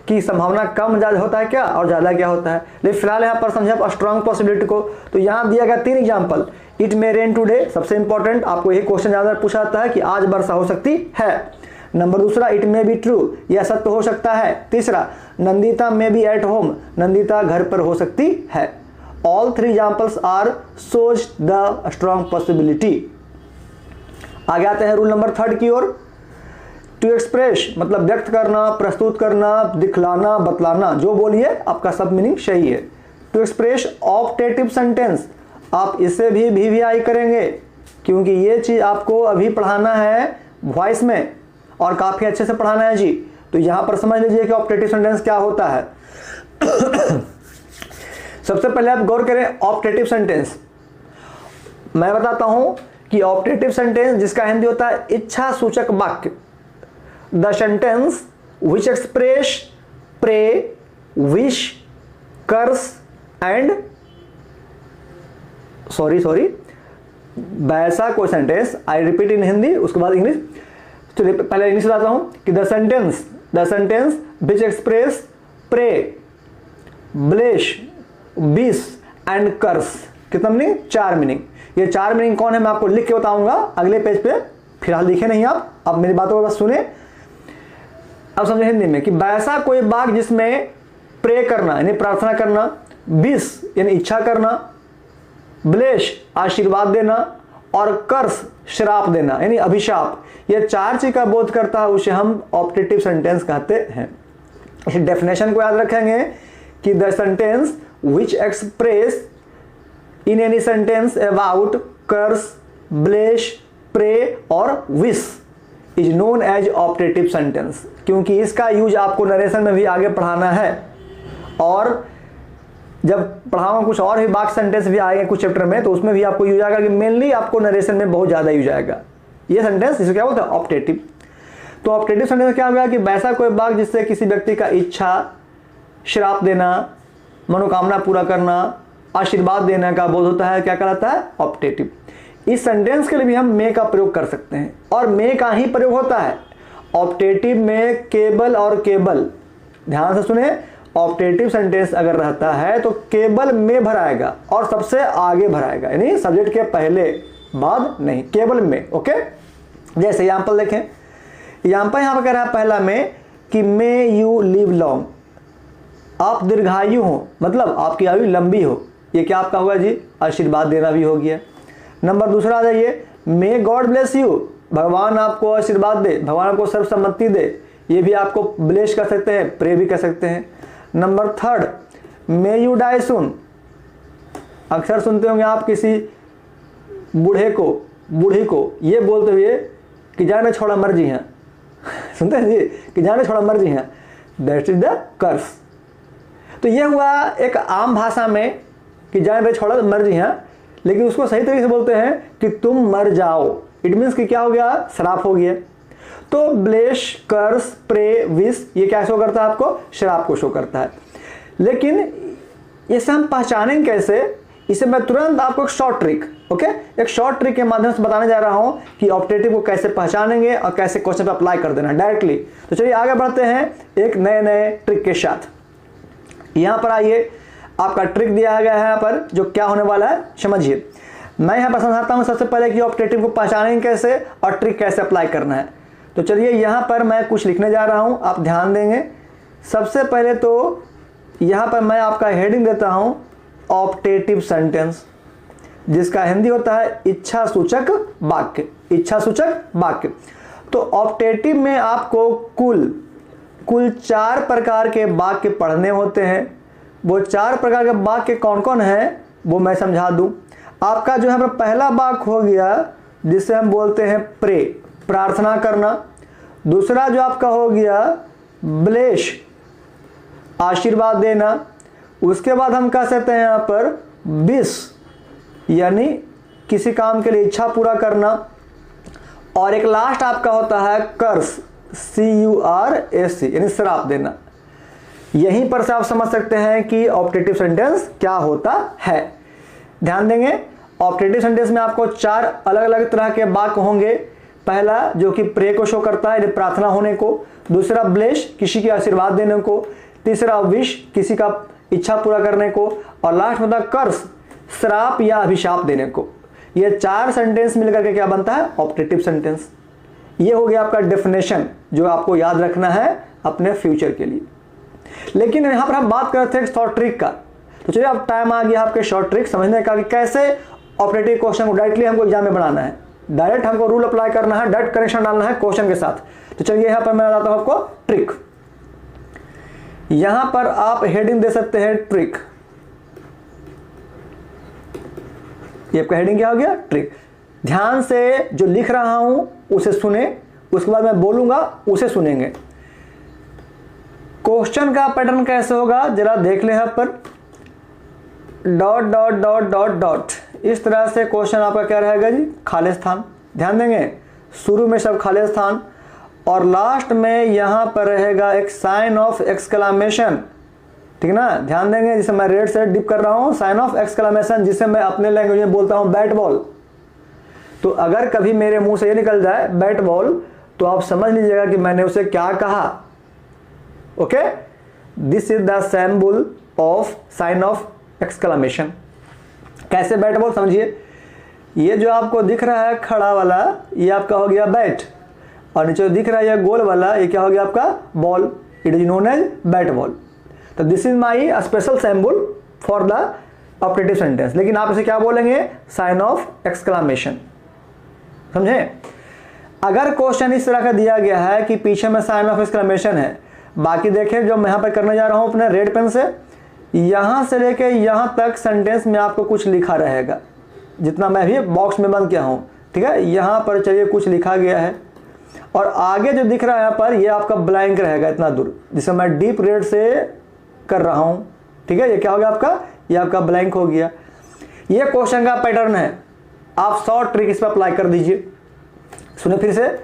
कि संभावना कम ज्यादा होता है क्या और ज्यादा क्या होता है। लेकिन फिलहाल यहां पर समझे आप स्ट्रॉन्ग पॉसिबिलिटी को। तो यहां दिया गया 3 example. It may rain today, सबसे इंपॉर्टेंट, आपको यही क्वेश्चन ज्यादा पूछा जाता है कि आज वर्षा हो सकती है। Number 2, it may be true, यह सत्य हो सकता है। तीसरा, Nandita may be at home, Nandita घर पर हो सकती है। All 3 examples are shows the strong possibility. आगे आते हैं रूल नंबर 3 की ओर। टू एक्सप्रेस मतलब व्यक्त करना, प्रस्तुत करना, दिखलाना, बतलाना, जो बोलिए आपका सब मीनिंग सही है। टू एक्सप्रेस ऑप्टेटिव सेंटेंस, आप इसे भी VVI करेंगे क्योंकि ये चीज आपको अभी पढ़ाना है वॉइस में और काफी अच्छे से पढ़ाना है जी। तो यहां पर समझ लीजिए कि ऑप्टेटिव सेंटेंस क्या होता है। सबसे पहले आप गौर करें ऑप्टेटिव सेंटेंस। मैं बताता हूं कि ऑप्टेटिव सेंटेंस जिसका हिंदी होता है इच्छा सूचक वाक्य। The sentence which express pray, wish, curse and sorry वैसा कोई sentence, I repeat in Hindi, उसके बाद इंग्लिश। चलिए पहले इंग्लिश बताता हूं कि the sentence which express pray, bless, wish and curse. कितना मीनिंग? 4 मीनिंग। ये 4 मीनिंग कौन है मैं आपको लिख के बताऊंगा अगले पेज पे, फिलहाल लिखे नहीं आप मेरी बातों को बस सुने। अब समझे हिंदी में कि वैसा कोई वाक्य जिसमें प्रे करना यानी प्रार्थना करना, विश यानी इच्छा करना, ब्लेश आशीर्वाद देना और कर्स श्राप देना यानी अभिशाप, ये 4 चीज का बोध करता है, उसे हम ऑप्टेटिव सेंटेंस कहते हैं। इस डेफिनेशन को याद रखेंगे कि the sentence which express in any sentence about curse, bless, pray और wish is known as optative sentence, क्योंकि इसका यूज आपको नरेशन में भी आगे पढ़ाना है और जब पढ़ाऊंगा कुछ और भी वाक्य सेंटेंस भी आएंगे कुछ चैप्टर में, तो उसमें भी आपको यूज आएगा कि मेनली आपको नरेशन में बहुत ज़्यादा यूज आएगा ये सेंटेंस। इसको क्या बोलते हैं? ऑप्टेटिव। तो ऑप्टेटिव सेंटेंस क्या होगा कि वैसा कोई वाक्य जिससे किसी व्यक्ति का इच्छा, श्राप देना, मनोकामना पूरा करना, आशीर्वाद देने का बोध होता है, क्या कहलाता है? ऑप्टेटिव। इस सेंटेंस के लिए भी हम मे का प्रयोग कर सकते हैं और मे का ही प्रयोग होता है ऑप्टेटिव में। केबल और केबल, ध्यान से सुने, ऑप्टेटिव सेंटेंस अगर रहता है तो केवल में भराएगा और सबसे आगे भराएगा, यानी सब्जेक्ट के पहले बाद नहीं, केवल में। ओके, जैसे एग्जाम्पल देखें, एग्जाम्पल यहाँ पर कह रहा है पहला में कि मे यू लिव लॉन्ग, आप दीर्घायु हो, मतलब आपकी आयु लंबी हो। ये क्या आपका होगा जी? आशीर्वाद देना भी हो गया। नंबर दूसरा आ जाइए, मे गॉड ब्लेस यू, भगवान आपको आशीर्वाद दे, भगवान आपको सर्वसम्मति दे, ये भी आपको ब्लेस कर सकते हैं, प्रे भी कर सकते हैं। Number third, may you die soon, अक्सर सुनते होंगे आप किसी बूढ़े को, बूढ़ी को ये बोलते हुए कि जाने छोड़ा मर्जी है सुनते हैं जी, कि जाने छोड़ा मर्जी है, दैट इज द कर्स। तो ये हुआ एक आम भाषा में कि जाने छोड़ा मर्जी है, लेकिन उसको सही तरीके से बोलते हैं कि तुम मर जाओ। इट मीन्स कि क्या हो गया? श्राप हो गया। तो ब्लेश, कर्स, प्रे, विश ये क्या शो करता है आपको? श्राप को शो करता है। लेकिन इसे हम पहचानेंगे कैसे? इसे मैं तुरंत आपको एक शॉर्ट ट्रिक, ओके, एक शॉर्ट ट्रिक के माध्यम से बताने जा रहा हूं कि ऑप्टेटिव को कैसे पहचानेंगे और कैसे क्वेश्चन पे अप्लाई कर देना डायरेक्टली। तो चलिए आगे बढ़ते हैं एक नए ट्रिक के साथ। यहां पर आइए, आपका ट्रिक दिया गया है यहाँ पर, जो क्या होने वाला है समझिए। मैं यहाँ पर समझाता हूँ सबसे पहले कि ऑप्टेटिव को पहचानेंगे कैसे और ट्रिक कैसे अप्लाई करना है। तो चलिए यहाँ पर मैं कुछ लिखने जा रहा हूँ, आप ध्यान देंगे। सबसे पहले तो यहाँ पर मैं आपका हेडिंग देता हूँ ऑप्टेटिव सेंटेंस, जिसका हिंदी होता है इच्छा सूचक वाक्य, इच्छा सूचक वाक्य। तो ऑप्टेटिव में आपको कुल 4 प्रकार के वाक्य पढ़ने होते हैं। वो 4 प्रकार के वाक्य कौन कौन है वो मैं समझा दूं। आपका जो है पहला वाक्य हो गया जिसे हम बोलते हैं प्रे, प्रार्थना करना। दूसरा जो आपका हो गया ब्लेश, आशीर्वाद देना। उसके बाद हम कह सकते हैं यहाँ पर विश, यानी किसी काम के लिए इच्छा पूरा करना। और एक लास्ट आपका होता है कर्स, CURS, यानी श्राप देना। यहीं पर से आप समझ सकते हैं कि ऑप्टेटिव सेंटेंस क्या होता है। ध्यान देंगे, ऑप्टेटिव सेंटेंस में आपको 4 अलग अलग तरह के वाक्य होंगे। पहला जो कि प्रे को शो करता है, प्रार्थना होने को। दूसरा ब्लेश, किसी के आशीर्वाद देने को। तीसरा विश, किसी का इच्छा पूरा करने को। और लास्ट में कर्स, श्राप या अभिशाप देने को। ये 4 सेंटेंस मिलकर के क्या बनता है? Optative sentence. ये हो गया आपका डेफिनेशन जो आपको याद रखना है अपने फ्यूचर के लिए। लेकिन यहां पर हम बात करते हैं शॉर्ट ट्रिक का। तो चलिए अब टाइम आ गया आपके शॉर्ट ट्रिक समझने का कि कैसे ऑपरेटिव क्वेश्चन को डायरेक्टली हमको एग्जाम में बनाना है। डायरेक्ट हमको रूल अप्लाई करना है, डायरेक्ट कनेक्शन डालना है क्वेश्चन के साथ। तो चलिए यहां पर मैं बताता हूं आपको ट्रिक। यहां पर आप हेडिंग दे सकते हैं ट्रिक। ये आपका हेडिंग क्या हो गया? ट्रिक। ध्यान से जो लिख रहा हूं उसे सुने, उसके बाद मैं बोलूंगा उसे सुनेंगे। क्वेश्चन का पैटर्न कैसे होगा जरा देख ले। यहाँ पर dot dot dot dot dot, इस तरह से क्वेश्चन आपका क्या रहेगा जी? खाली स्थान। ध्यान देंगे, शुरू में सब खाली स्थान और लास्ट में यहां पर रहेगा एक साइन ऑफ एक्सक्लेमेशन, ठीक ना? ध्यान देंगे, जिसे मैं रेड से डिप कर रहा हूं, साइन ऑफ एक्सक्लेमेशन, जिसे मैं अपने लैंग्वेज में बोलता हूं बैट बॉल। तो अगर कभी मेरे मुंह से ये निकल जाए बैट बॉल, तो आप समझ लीजिएगा कि मैंने उसे क्या कहा। Okay, this is the symbol of sine of exclamation. कैसे बैट बॉल समझिए। ये जो आपको दिख रहा है खड़ा वाला, ये आपका हो गया बैट, और नीचे दिख रहा है ये गोल वाला, ये क्या हो गया आपका? Ball. It is known as bat ball. तो this is my special symbol for the operative sentence. लेकिन आप इसे क्या बोलेंगे? Sign of exclamation. समझे? अगर क्वेश्चन इस तरह का दिया गया है कि पीछे में साइन ऑफ एक्सक्लेमेशन है, बाकी देखें जो मैं यहां पर करने जा रहा हूं अपने रेड पेन से, यहाँ से लेके यहाँ तक सेंटेंस में आपको कुछ लिखा रहेगा, जितना मैं भी बॉक्स में बंद किया हूँ, ठीक है। यहाँ पर चलिए कुछ लिखा गया है और आगे जो दिख रहा है यहाँ पर, ये आपका ब्लैंक रहेगा इतना दूर, जिसे मैं डीप रेड से कर रहा हूँ, ठीक है। ये क्या हो गया आपका, ये आपका ब्लैंक हो गया। ये क्वेश्चन का पैटर्न है, आप शॉर्ट ट्रिक इस पर अप्लाई कर दीजिए। सुने फिर से,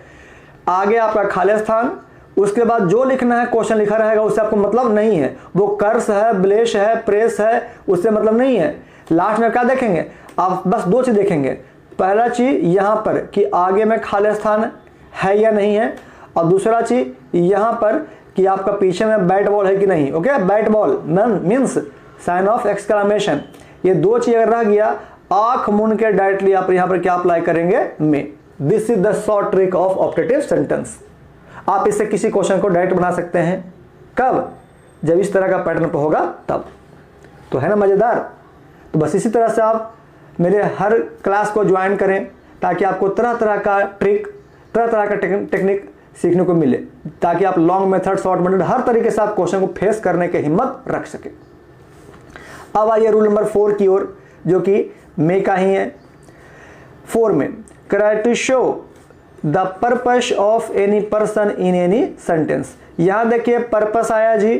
आगे आपका खाली स्थान, उसके बाद जो लिखना है क्वेश्चन लिखा रहेगा, उससे आपको मतलब नहीं है। वो कर्स है, ब्लेश है, प्रेस है, उससे मतलब नहीं है। लास्ट में क्या देखेंगे आप, बस दो चीज देखेंगे। पहला चीज यहाँ पर कि आगे में खाली स्थान है या नहीं है, और दूसरा चीज यहाँ पर कि आपका पीछे में बैट बॉल है कि नहीं। Okay, bat ball none means sign of exclamation. ये दो चीज अगर रह गया, आंख मूंद के डायरेक्टली आप यहाँ पर क्या अप्लाई करेंगे, में। This is the short trick of optative sentence. आप इससे किसी क्वेश्चन को डायरेक्ट बना सकते हैं। कब, जब इस तरह का पैटर्न पर होगा तब। तो है ना मजेदार। तो बस इसी तरह से आप मेरे हर क्लास को ज्वाइन करें, ताकि आपको तरह तरह का ट्रिक, तरह तरह का टेक्निक सीखने को मिले, ताकि आप लॉन्ग मेथड, शॉर्ट मेथड, हर तरीके से आप क्वेश्चन को फेस करने की हिम्मत रख सके। अब आइए रूल नंबर 4 की ओर, जो कि मे का ही है। 4 में try to show the purpose of any person in any sentence. यहां देखिए पर्पस आया जी।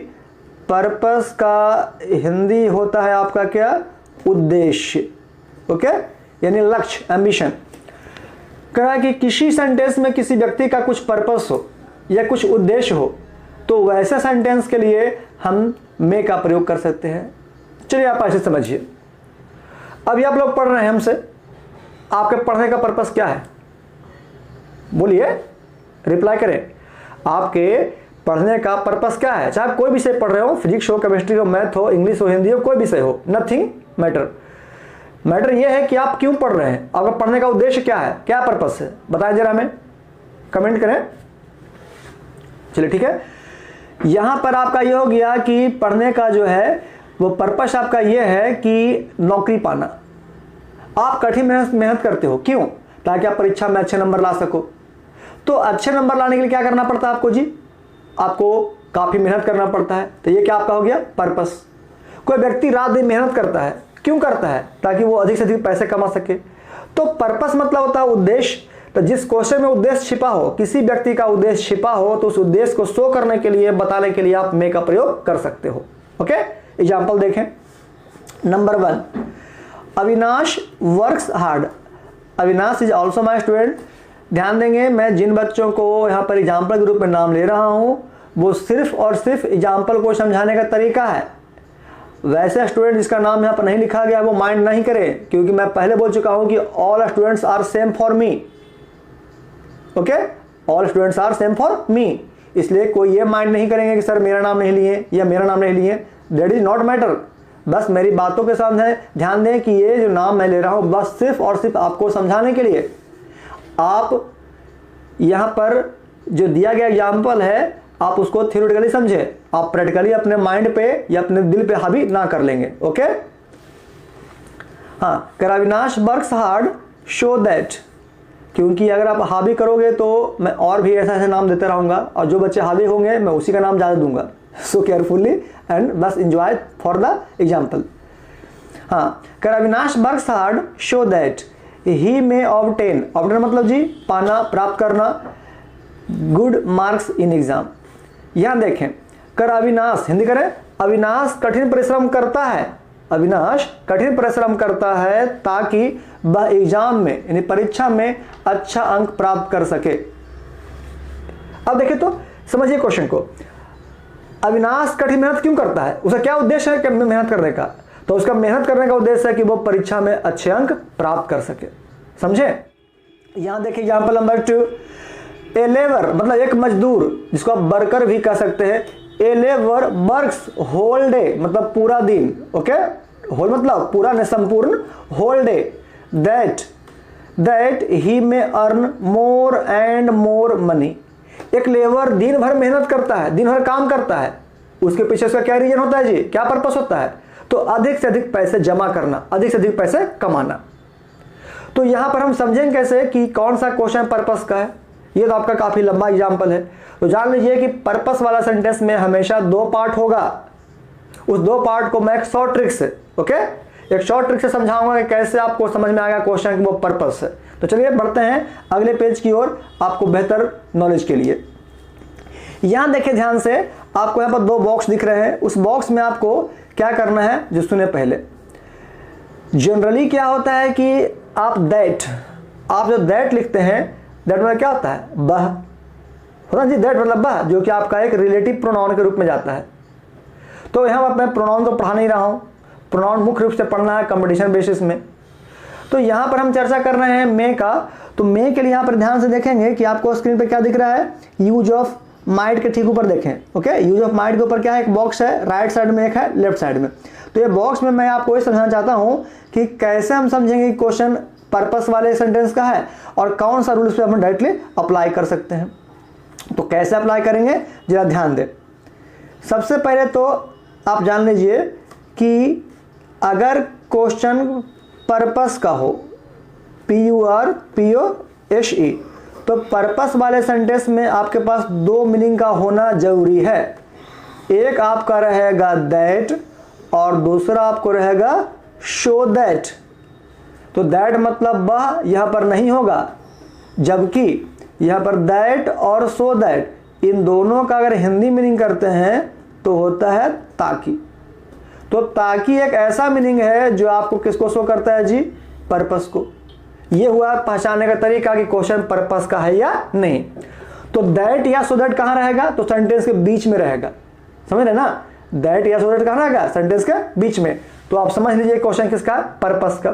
पर्पस का हिंदी होता है आपका क्या, उद्देश्य। ओके, यानी लक्ष्य, एम्बिशन। कहा कि किसी सेंटेंस में किसी व्यक्ति का कुछ पर्पस हो या कुछ उद्देश्य हो, तो वैसे सेंटेंस के लिए हम मे का प्रयोग कर सकते हैं। चलिए आप ऐसे समझिए। अभी आप लोग पढ़ रहे हैं हमसे, आपके पढ़ने का पर्पस क्या है, बोलिए, रिप्लाई करें। आपके पढ़ने का पर्पस क्या है? चाहे कोई विषय पढ़ रहे हो, फिजिक्स हो, केमिस्ट्री हो, मैथ हो, इंग्लिश हो, हिंदी हो, कोई विषय हो, नथिंग मैटर। मैटर यह है कि आप क्यों पढ़ रहे हैं, आपका पढ़ने का उद्देश्य क्या है, क्या पर्पस है, बताएं जरा हमें, कमेंट करें। चलिए ठीक है, यहां पर आपका यह हो गया कि पढ़ने का जो है वो पर्पस आपका यह है कि नौकरी पाना। आप कठिन मेहनत करते हो, क्यों? ताकि आप परीक्षा में अच्छे नंबर ला सको। तो अच्छे नंबर लाने के लिए क्या करना पड़ता है आपको जी? आपको काफी मेहनत करना पड़ता है। तो ये क्या आपका हो गया, पर्पस। कोई व्यक्ति रात दिन मेहनत करता है, क्यों करता है? ताकि वो अधिक से अधिक पैसे कमा सके। तो पर्पस मतलब होता है उद्देश्य। तो जिस क्वेश्चन में उद्देश्य छिपा हो, किसी व्यक्ति का उद्देश्य छिपा हो, तो उस उद्देश्य को शो करने के लिए, बताने के लिए आप मे का प्रयोग कर सकते हो। ओके, एग्जाम्पल देखें। Number 1, Avinash works hard. Avinash is also my student. ध्यान देंगे, मैं जिन बच्चों को यहाँ पर एग्जाम्पल के रूप में नाम ले रहा हूँ, वो सिर्फ और सिर्फ एग्जाम्पल को समझाने का तरीका है। वैसे स्टूडेंट जिसका नाम यहाँ पर नहीं लिखा गया वो माइंड नहीं करे, क्योंकि मैं पहले बोल चुका हूँ कि all students are same for me. Okay, all students are same for me. इसलिए कोई ये माइंड नहीं करेंगे कि सर मेरा नाम नहीं लिए या मेरा नाम नहीं लिए। That is not matter. बस मेरी बातों के सामने ध्यान दें कि ये जो नाम मैं ले रहा हूँ, बस सिर्फ और सिर्फ आपको समझाने के लिए। आप यहाँ पर जो दिया गया एग्जाम्पल है, आप उसको थ्योरेटिकली समझे, आप प्रैक्टिकली अपने माइंड पे या अपने दिल पे हावी ना कर लेंगे। ओके, हाँ, Avinash works hard show that. क्योंकि अगर आप हावी करोगे तो मैं और भी ऐसा ऐसा नाम देते रहूंगा, और जो बच्चे हावी होंगे मैं उसी का नाम ज़्यादा दूंगा। सो केयरफुली एंड बस इंजॉय फॉर द एग्जाम्पल। हाँ, Avinash works hard show that he may obtain. Obtain मतलब जी पाना, प्राप्त करना, गुड मार्क्स इन एग्जाम। यहां देखें, अविनाश, हिंदी करें, अविनाश कठिन परिश्रम करता है। अविनाश कठिन परिश्रम करता है ताकि वह एग्जाम में यानी परीक्षा में अच्छा अंक प्राप्त कर सके। अब देखिए तो समझिए क्वेश्चन को। अविनाश कठिन मेहनत क्यों करता है? उसका क्या उद्देश्य है मेहनत करने का? तो उसका मेहनत करने का उद्देश्य है कि वो परीक्षा में अच्छे अंक प्राप्त कर सके। समझे? यहां देखिए एग्जाम्पल नंबर 2, ए लेबर मतलब एक मजदूर, जिसको आप वर्कर भी कह सकते हैं। A labour works whole day मतलब पूरा दिन। ओके, होल मतलब पूरा नहीं, संपूर्ण, होल डे, दैट ही में earn more and more money. एक लेबर दिन भर मेहनत करता है, दिन भर काम करता है, उसके पीछे उसका क्या रीजन होता है जी, क्या पर्पस होता है? तो अधिक से अधिक पैसे जमा करना, अधिक से अधिक पैसे कमाना। तो यहां पर हम समझेंगे कैसे कि कौन सा क्वेश्चन पर्पस का है। ये तो आपका काफी लंबा एग्जाम्पल है। तो जान लीजिए कि पर्पस वाला सेंटेंस में हमेशा 2 पार्ट होगा। उस 2 पार्ट को मैं एक शॉर्ट ट्रिक से, ओके, एक शॉर्ट ट्रिक से समझाऊंगा कि कैसे आपको समझ में आएगा क्वेश्चन की वो पर्पस है। तो चलिए बढ़ते हैं अगले पेज की ओर आपको बेहतर नॉलेज के लिए। यहां देखिए ध्यान से, आपको यहां पर 2 बॉक्स दिख रहे हैं। उस बॉक्स में आपको क्या करना है, जो सुने पहले। जनरली क्या होता है कि आप जो दैट लिखते हैं, दैट मतलब क्या होता है, बह होता जी, दैट मतलब बह, जो कि आपका एक रिलेटिव प्रोनाउन के रूप में जाता है। तो यहाँ मैं प्रोनाउन तो पढ़ा नहीं रहा हूँ, प्रोनाउन मुख्य रूप से पढ़ना है कंपटीशन बेसिस में। तो यहाँ पर हम चर्चा कर रहे हैं मे का। तो मे के लिए यहाँ पर ध्यान से देखेंगे कि आपको स्क्रीन पे क्या दिख रहा है, यूज ऑफ माइट के ठीक ऊपर देखें, ओके। यूज ऑफ माइट के ऊपर क्या है, एक बॉक्स है, राइट साइड में एक है, लेफ्ट साइड में। तो ये बॉक्स में मैं आपको ये समझाना चाहता हूँ कि कैसे हम समझेंगे क्वेश्चन पर्पस वाले सेंटेंस का है और कौन सा रूल पे हम डायरेक्टली अप्लाई कर सकते हैं। तो कैसे अप्लाई करेंगे जरा ध्यान दें। सबसे पहले तो आप जान लीजिए कि अगर क्वेश्चन पर्पस का हो, PURPOSE, तो पर्पस वाले सेंटेंस में आपके पास 2 मीनिंग का होना जरूरी है। एक आपका रहेगा दैट और दूसरा आपको रहेगा शो दैट। तो दैट मतलब वह यहां पर नहीं होगा, जबकि यहां पर दैट और सो दैट, इन दोनों का अगर हिंदी मीनिंग करते हैं तो होता है ताकि। तो ताकि एक ऐसा मीनिंग है जो आपको किसको शो करता है जी, पर्पस को। ये हुआ पहचानने का तरीका कि क्वेश्चन पर्पस का है या नहीं। तो दैट या सो दैट कहां रहेगा, तो सेंटेंस के बीच में रहेगा, समझ रहे ना। दैट या सो दैट कहां रहेगा, सेंटेंस के बीच में। तो आप समझ लीजिए क्वेश्चन किसका, पर्पस का।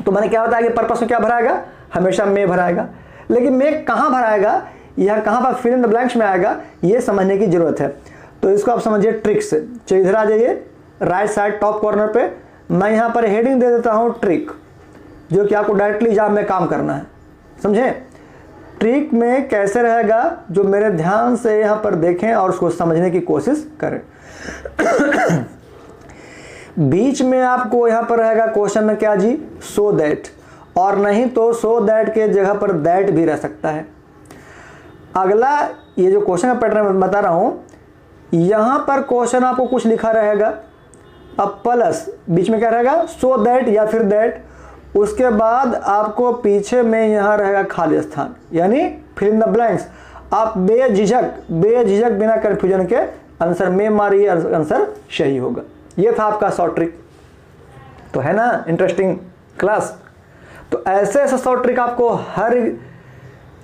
तो मैंने क्या बताया कि पर्पस में क्या भराएगा, हमेशा मे भराएगा। लेकिन मे कहां भराएगा, यह कहां पर फिल इन द ब्लैंक्स में आएगा, यह समझने की जरूरत है। तो इसको आप समझिए ट्रिक से। चलिए इधर आ जाइए, राइट साइड टॉप कॉर्नर पे मैं यहां पर हेडिंग दे देता हूं ट्रिक, जो कि आपको डायरेक्टली एग्जाम में काम करना है, समझे। ट्रिक में कैसे रहेगा, जो मेरे ध्यान से यहां पर देखें और उसको समझने की कोशिश करें। बीच में आपको यहां पर रहेगा क्वेश्चन में क्या जी, सो दैट, और नहीं तो सो दैट के जगह पर दैट भी रह सकता है। अगला ये जो क्वेश्चन का पैटर्न मैं बता रहा हूं, यहां पर क्वेश्चन आपको कुछ लिखा रहेगा, अब प्लस बीच में क्या रहेगा, सो दैट या फिर दैट। उसके बाद आपको पीछे में यहां रहेगा खाली स्थान, यानी फिल इन द ब्लैंक्स। आप बेझिझक बिना कंफ्यूजन के आंसर में मारिए, आंसर सही होगा। ये था आपका शॉर्ट ट्रिक। तो है ना इंटरेस्टिंग क्लास। तो ऐसे शॉर्ट ट्रिक आपको हर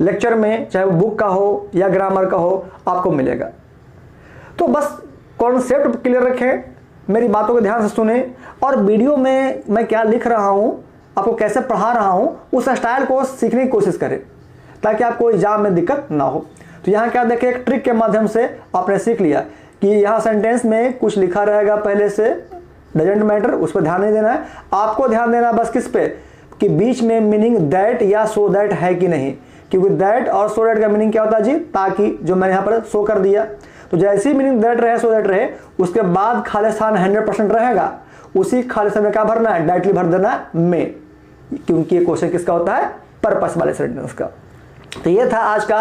लेक्चर में, चाहे वो बुक का हो या ग्रामर का हो, आपको मिलेगा। तो बस कॉन्सेप्ट क्लियर रखें, मेरी बातों को ध्यान से सुने, और वीडियो में मैं क्या लिख रहा हूं, आपको कैसे पढ़ा रहा हूं, उस स्टाइल को सीखने की कोशिश करें, ताकि आपको एग्जाम में दिक्कत ना हो। तो यहाँ क्या देखें, एक ट्रिक के माध्यम से आपने सीख लिया कि यहाँ सेंटेंस में कुछ लिखा रहेगा पहले से, डजेंट मैटर, उस पर ध्यान नहीं देना है। आपको ध्यान देना बस किस पे, कि बीच में मीनिंग दैट या सो दैट है कि नहीं, क्योंकि दैट और सो दैट का मीनिंग क्या होता है जी, ताकि, जो मैंने यहाँ पर शो कर दिया। तो जैसी मीनिंग दैट रहे सो दैट रहे, उसके बाद खाली स्थान 100% रहेगा, उसी खाली स्थान में क्या भरना है, डायरेक्टली भर देना है में, क्योंकि ये क्वेश्चन किसका होता है, पर्पस वाले सेंटेंस का। तो ये था आज का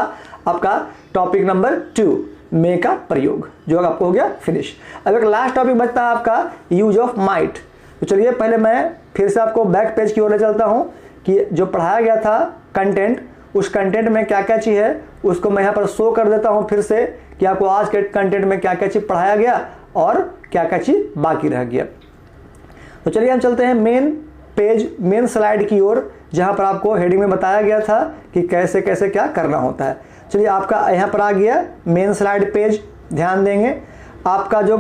आपका टॉपिक नंबर 2, मे का प्रयोग, जो आपको हो गया फिनिश। अब एक लास्ट टॉपिक बचता है आपका यूज ऑफ माइट। तो चलिए पहले मैं फिर से आपको बैक पेज की ओर ले चलता हूं कि जो पढ़ाया गया था कंटेंट, उस कंटेंट में क्या क्या चीज़ है उसको मैं यहाँ पर शो कर देता हूँ फिर से, कि आपको आज के कंटेंट में क्या क्या चीज़ पढ़ाया गया और क्या क्या चीज़ बाकी रह गया। तो चलिए हम चलते हैं मेन पेज, मेन स्लाइड की ओर, जहाँ पर आपको हेडिंग में बताया गया था कि कैसे कैसे क्या करना होता है। चलिए आपका यहाँ पर आ गया मेन स्लाइड पेज, ध्यान देंगे। आपका जो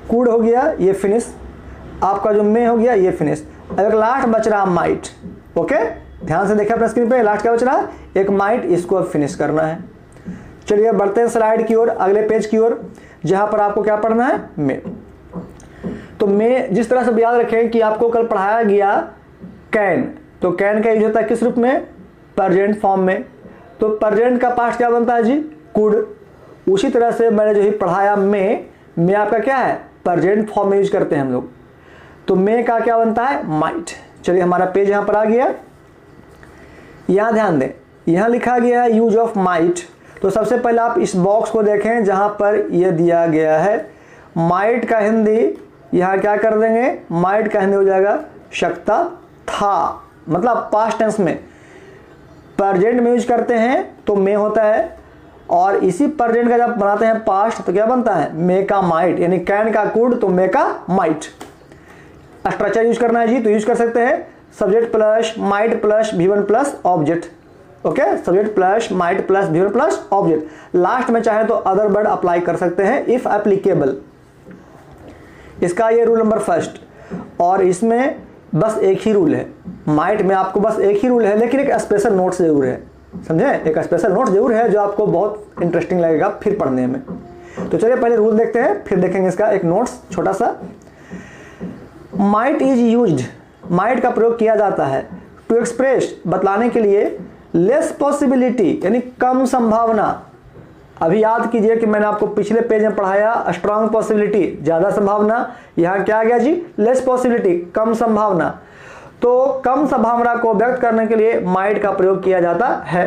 कूड हो गया ये फिनिश, आपका जो मे हो गया ये फिनिश। अब एक लास्ट बच रहा माइट, ओके, ध्यान से देखिए अपने स्क्रीन पे, लास्ट क्या बच रहा है, एक माइट, इसको अब फिनिश करना है। चलिए बढ़ते हैं स्लाइड की ओर, अगले पेज की ओर, जहां पर आपको क्या पढ़ना है, मे। तो मे जिस तरह से याद रखें कि आपको कल पढ़ाया गया कैन, तो कैन का यूज होता है किस रूप में, प्रेजेंट फॉर्म में। तो प्रेजेंट का पास्ट क्या बनता है जी, कुड। उसी तरह से मैंने जो ही पढ़ाया मे आपका क्या है, प्रेजेंट फॉर्म में यूज करते हैं हम लोग। तो मे का क्या बनता है, माइट। चलिए हमारा पेज यहां पर आ गया, यहां ध्यान दें, यहां लिखा गया है यूज ऑफ माइट। तो सबसे पहले आप इस बॉक्स को देखें जहां पर यह दिया गया है, माइट का हिंदी यहाँ क्या कर देंगे, माइट का हिंदी हो जाएगा शकता था, मतलब पास्ट टेंस में। प्रेजेंट में यूज करते हैं तो मे होता है, और इसी प्रेजेंट का जब बनाते हैं पास्ट तो क्या बनता है, मे का माइट, यानी कैन का कुड तो मे का माइट। स्ट्रक्चर यूज करना है जी तो यूज कर सकते हैं subject plus might plus V1 plus object. Okay, subject plus might plus V1 plus object. Last में चाहे तो अदर वर्ड अप्लाई कर सकते हैं इफ एप्लीकेबल। इसका ये रूल नंबर फर्स्ट, और इसमें बस एक ही रूल है, माइट में आपको बस एक ही रूल है, लेकिन एक स्पेशल नोट्स जरूर है, समझे, एक स्पेशल नोट्स जरूर है जो आपको बहुत इंटरेस्टिंग लगेगा फिर पढ़ने में। तो चलिए पहले रूल देखते हैं, फिर देखेंगे इसका एक नोट्स छोटा सा। माइट इज यूज्ड, माइट का प्रयोग किया जाता है टू एक्सप्रेस, बतलाने के लिए, लेस पॉसिबिलिटी यानी कम संभावना। अभी याद कीजिए कि मैंने आपको पिछले पेज में पढ़ाया स्ट्रांग पॉसिबिलिटी ज्यादा संभावना, यहाँ क्या आ गया जी, लेस पॉसिबिलिटी कम संभावना। तो कम संभावना को व्यक्त करने के लिए माइट का प्रयोग किया जाता है,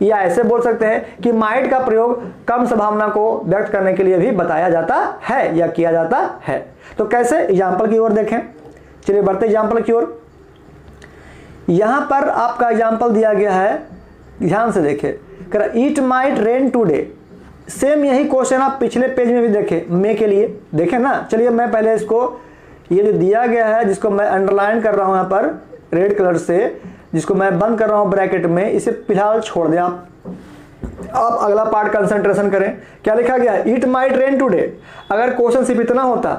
या ऐसे बोल सकते हैं कि माइट का प्रयोग कम संभावना को व्यक्त करने के लिए भी बताया जाता है या किया जाता है। तो कैसे, एग्जाम्पल की ओर देखें, चलिए बढ़ते एग्जाम्पल की ओर। यहां पर आपका एग्जाम्पल दिया गया है, ध्यान से देखें, it might rain today. Same यही क्वेश्चन आप पिछले पेज में भी देखें, मे के लिए देखें ना। चलिए मैं पहले इसको, ये जो दिया गया है जिसको मैं अंडरलाइन कर रहा हूं यहां पर रेड कलर से, जिसको मैं बंद कर रहा हूं ब्रैकेट में, इसे फिलहाल छोड़ दें आप अगला पार्ट कंसंट्रेशन करें। क्या लिखा गया है, इट माइट रेन टूडे। अगर क्वेश्चन सिर्फ इतना होता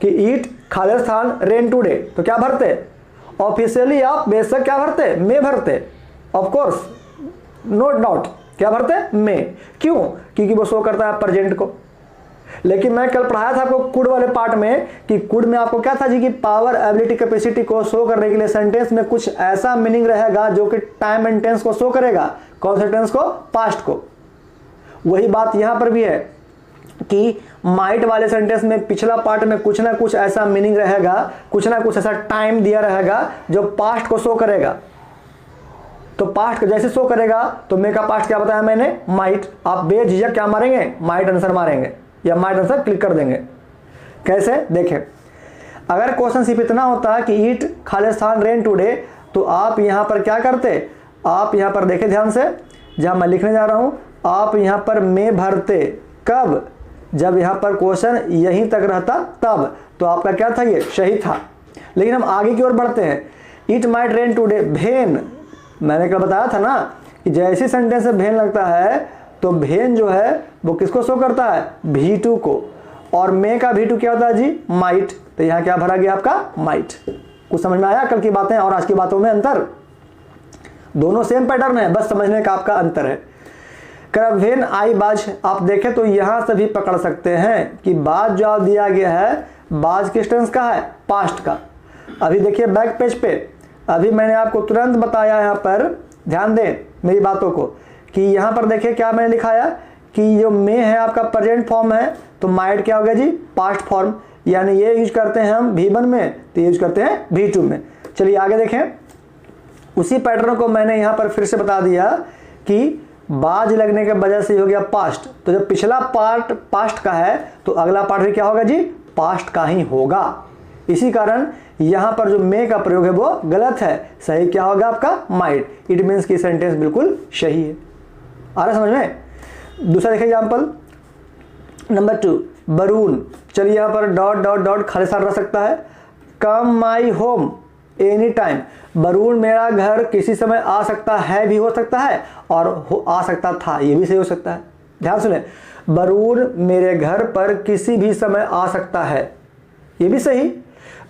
कि इट खालिस्तान रेन टूडे तो क्या भरते, ऑफिशियली आप बेशक क्या भरते, मे भरते, ऑफ कोर्स नो डाउट, क्या भरते, मे। क्यों, क्योंकि वो शो करता है प्रेजेंट को। लेकिन मैं कल पढ़ाया था आपको कुड वाले पार्ट में कि कुड में आपको क्या था जी कि पावर, एबिलिटी, कैपेसिटी को शो करने के लिए सेंटेंस में कुछ ऐसा मीनिंग रहेगा जो कि टाइम एंड टेंस को शो करेगा। कौन से टेंस को, पास्ट को। वही बात यहां पर भी है कि माइट वाले सेंटेंस में पिछला पार्ट में कुछ ना कुछ ऐसा मीनिंग रहेगा, कुछ ना कुछ ऐसा टाइम दिया रहेगा जो पास्ट को शो करेगा। तो पास्ट को जैसे शो करेगा तो मे का पास्ट क्या बताया मैंने, माइट। आप बेझिझक क्या मारेंगे, माइट आंसर मारेंगे या माइट आंसर क्लिक कर देंगे। कैसे, देखें, अगर क्वेश्चन सिर्फ इतना होता कि ईट खालिस्तान रेन टुडे तो आप यहां पर क्या करते, आप यहां पर देखें ध्यान से, जहां मैं लिखने जा रहा हूं, आप यहां पर मे भरते कब, जब यहां पर क्वेश्चन यहीं तक रहता तब। तो आपका क्या था, ये सही था। लेकिन हम आगे की ओर बढ़ते हैं, इट माइट रेन टुडे भेन। मैंने क्या बताया था ना कि जैसे सेंटेंस में भेन लगता है तो भेन जो है वो किसको शो करता है, V2 को, और मे का V2 क्या होता है जी, माइट। तो यहां क्या भरा गया आपका, माइट। कुछ समझ में आया कल की बातें और आज की बातों में अंतर, दोनों सेम पैटर्न है, बस समझने का आपका अंतर है। वेन आई बाज, आप देखें तो यहां से भी पकड़ सकते हैं कि बाज जो दिया गया है, बाज किस टेंस का है, पास्ट का। अभी देखिए बैक पेज पे, अभी मैंने आपको तुरंत बताया, यहां पर ध्यान दें मेरी बातों को, कि यहां पर देखिए क्या मैंने लिखाया कि जो मे है आपका प्रेजेंट फॉर्म है, तो माइट क्या हो गया जी, पास्ट फॉर्म। यानी ये यूज करते हैं हम V1 में, तो यूज करते हैं V2 में। चलिए आगे देखें, उसी पैटर्न को मैंने यहां पर फिर से बता दिया कि बाज लगने के वजह से हो गया पास्ट। तो जब पिछला पार्ट पास्ट का है तो अगला पार्ट भी क्या होगा जी, पास्ट का ही होगा। इसी कारण यहां पर जो मे का प्रयोग है वो गलत है, सही क्या होगा आपका, माइट। इट मीन्स की सेंटेंस बिल्कुल सही है। आ रहा समझ में। दूसरा देखिए एग्जाम्पल नंबर 2, बरून। चलिए यहां पर डॉट डॉट डॉट खालिस्तान रह सकता है, कम माई होम एनी टाइम। बरून मेरा घर किसी समय आ सकता है भी हो सकता है, और आ सकता था, ये भी सही हो सकता है। ध्यान सुने, बरून मेरे घर पर किसी भी समय आ सकता है, ये भी सही।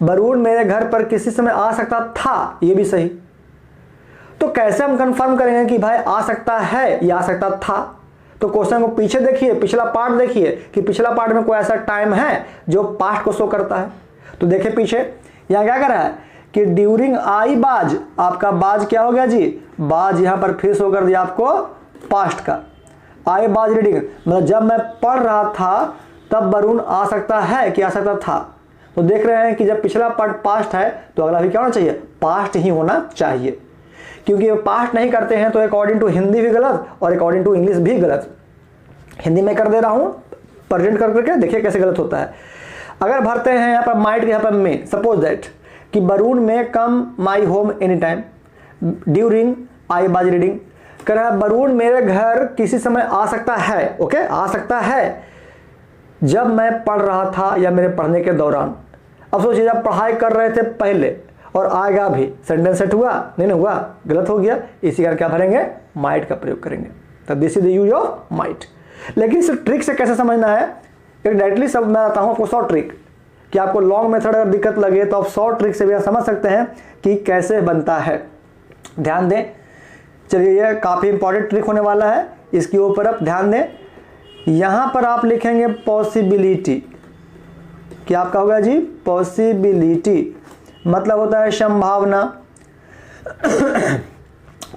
बरून मेरे घर पर किसी समय आ सकता था, ये भी सही। तो कैसे हम कंफर्म करेंगे कि भाई आ सकता है या आ सकता था। तो क्वेश्चन को पीछे देखिए, पिछला पार्ट देखिए कि पिछला पार्ट में कोई ऐसा टाइम है जो पास्ट को शो करता है। तो देखिए पीछे यहां क्या कर रहा है कि ड्यूरिंग आई बाज, आपका बाज क्या हो गया जी, बाज यहां पर फिर शो कर दिया आपको पास्ट का। आई बाज रीडिंग, मतलब जब मैं पढ़ रहा था तब बरून आ सकता है कि आ सकता था। तो देख रहे हैं कि जब पिछला पार्ट पास्ट है तो अगला भी क्या होना चाहिए, पास्ट ही होना चाहिए। क्योंकि वो पास्ट नहीं करते हैं तो अकॉर्डिंग टू हिंदी भी गलत और अकॉर्डिंग टू इंग्लिश भी गलत। हिंदी में कर दे रहा हूं प्रेजेंट कर करके, देखिए कैसे गलत होता है। अगर भरते हैं यहाँ पर माइट के यहाँ पर मे, सपोज दैट कि Varun may come my home any time during I was reading, कह रहा है वरुण मेरे घर किसी समय आ सकता है, ओके, आ सकता है जब मैं पढ़ रहा था या मेरे पढ़ने के दौरान। अब सोचिए जब पढ़ाई कर रहे थे पहले और आएगा भी, सेंटेंस सेट हुआ नहीं हुआ, गलत हो गया, इसी कारण क्या भरेंगे, माइट का प्रयोग करेंगे। तो this is the use of might. लेकिन इस ट्रिक से कैसे समझना है, एक डायरेक्टली सब मैं आता हूँ आपको शॉर्ट ट्रिक, कि आपको लॉन्ग मेथड अगर दिक्कत लगे तो आप शॉर्ट ट्रिक से भी समझ सकते हैं कि कैसे बनता है। ध्यान दें, चलिए यह काफ़ी इंपॉर्टेंट ट्रिक होने वाला है, इसके ऊपर आप ध्यान दें। यहाँ पर आप लिखेंगे पॉसिबिलिटी, क्या आपका होगा जी, पॉसिबिलिटी मतलब होता है संभावना।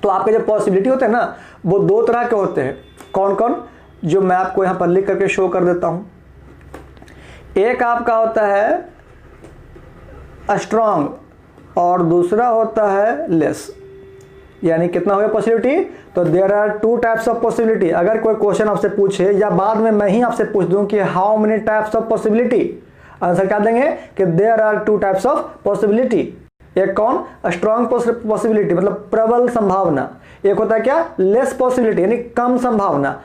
तो आपके जो पॉसिबिलिटी होते हैं ना वो दो तरह के होते हैं, कौन कौन, जो मैं आपको यहाँ पर लिख करके शो कर देता हूँ। एक आपका होता है स्ट्रॉन्ग और दूसरा होता है लेस। यानी कितना हो गया पॉसिबिलिटी, तो there are two types of possibility. अगर कोई क्वेश्चन आपसे पूछे या बाद में मैं ही आपसे पूछ दूं कि how many types of possibility, answer क्या देंगे कि there are two types of possibility. एक कौन, स्ट्रॉन्ग पॉसिबिलिटी मतलब प्रबल संभावना, एक होता है क्या, लेस पॉसिबिलिटी यानी कम संभावना,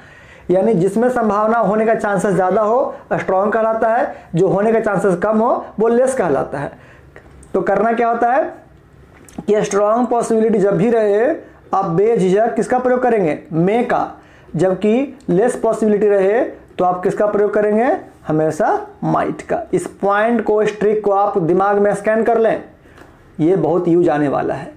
यानी जिसमें संभावना होने का चांसेस ज्यादा हो स्ट्रॉन्ग कहलाता है, जो होने का चांसेस कम हो वो लेस कहलाता है। तो करना क्या होता है कि स्ट्रॉन्ग पॉसिबिलिटी जब भी रहे आप बेझिझक किसका प्रयोग करेंगे, मे का, जबकि लेस पॉसिबिलिटी रहे तो आप किसका प्रयोग करेंगे, हमेशा माइट का। इस पॉइंट को, इस ट्रिक को आप दिमाग में स्कैन कर लें, ये बहुत यूज आने वाला है।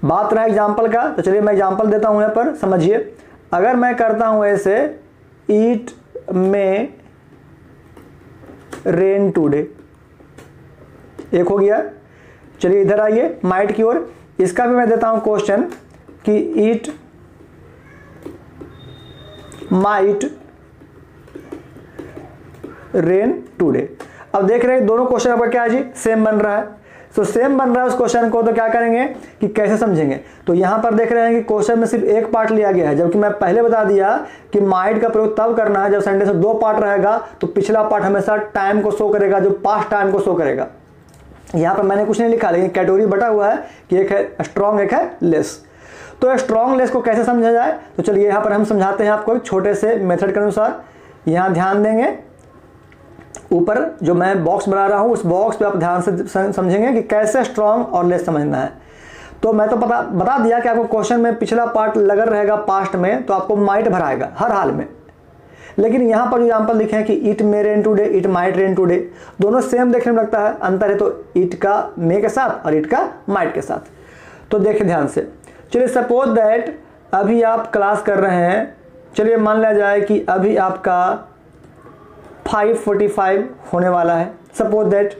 बात रहा एग्जाम्पल का, तो चलिए मैं एग्जाम्पल देता हूं यहाँ पर, समझिए। अगर मैं करता हूं ऐसे, ईट में रेन टूडे, एक हो गया। चलिए इधर आइए माइट की ओर, इसका भी मैं देता हूं क्वेश्चन कि ईट माइट रेन टूडे। अब देख रहे हैं दोनों क्वेश्चन आपका क्या है जी, सेम बन रहा है। तो सेम बन रहा है उस क्वेश्चन को, तो क्या करेंगे कि कैसे समझेंगे। तो यहां पर देख रहे हैं कि क्वेश्चन में सिर्फ एक पार्ट लिया गया है, जबकि मैं पहले बता दिया कि माइट का प्रयोग तब करना है जब सेंटेंस में दो पार्ट रहेगा, तो पिछला पार्ट हमेशा टाइम को शो करेगा, जो पास्ट टाइम को शो करेगा। यहां पर मैंने कुछ नहीं लिखा, लेकिन कैटेगरी बटा हुआ है कि एक है स्ट्रॉन्ग, एक है लेस। तो स्ट्रॉन्ग लेस को कैसे समझा जाए, तो चलिए यहां पर हम समझाते हैं आपको एक छोटे से मेथड के अनुसार। यहां ध्यान देंगे, ऊपर जो मैं बॉक्स बना रहा हूं उस बॉक्स पे आप ध्यान से समझेंगे कि कैसे स्ट्रॉन्ग और लेस समझना है। तो मैं तो बता दिया कि आपको क्वेश्चन में पिछला पार्ट लगा रहेगा पास्ट में, तो आपको माइट भराएगा हर हाल में। लेकिन यहां पर जो एग्जाम्पल लिखे हैं कि it may rain today, it might rain today, दोनों सेम देखने में लगता है, अंतर है तो इट का मे के साथ और इट का माइट के साथ। तो देखें ध्यान से। चलिए सपोज दैट अभी आप क्लास कर रहे हैं, चलिए मान लिया जाए कि अभी आपका 5:45 होने वाला है, सपोज दैट।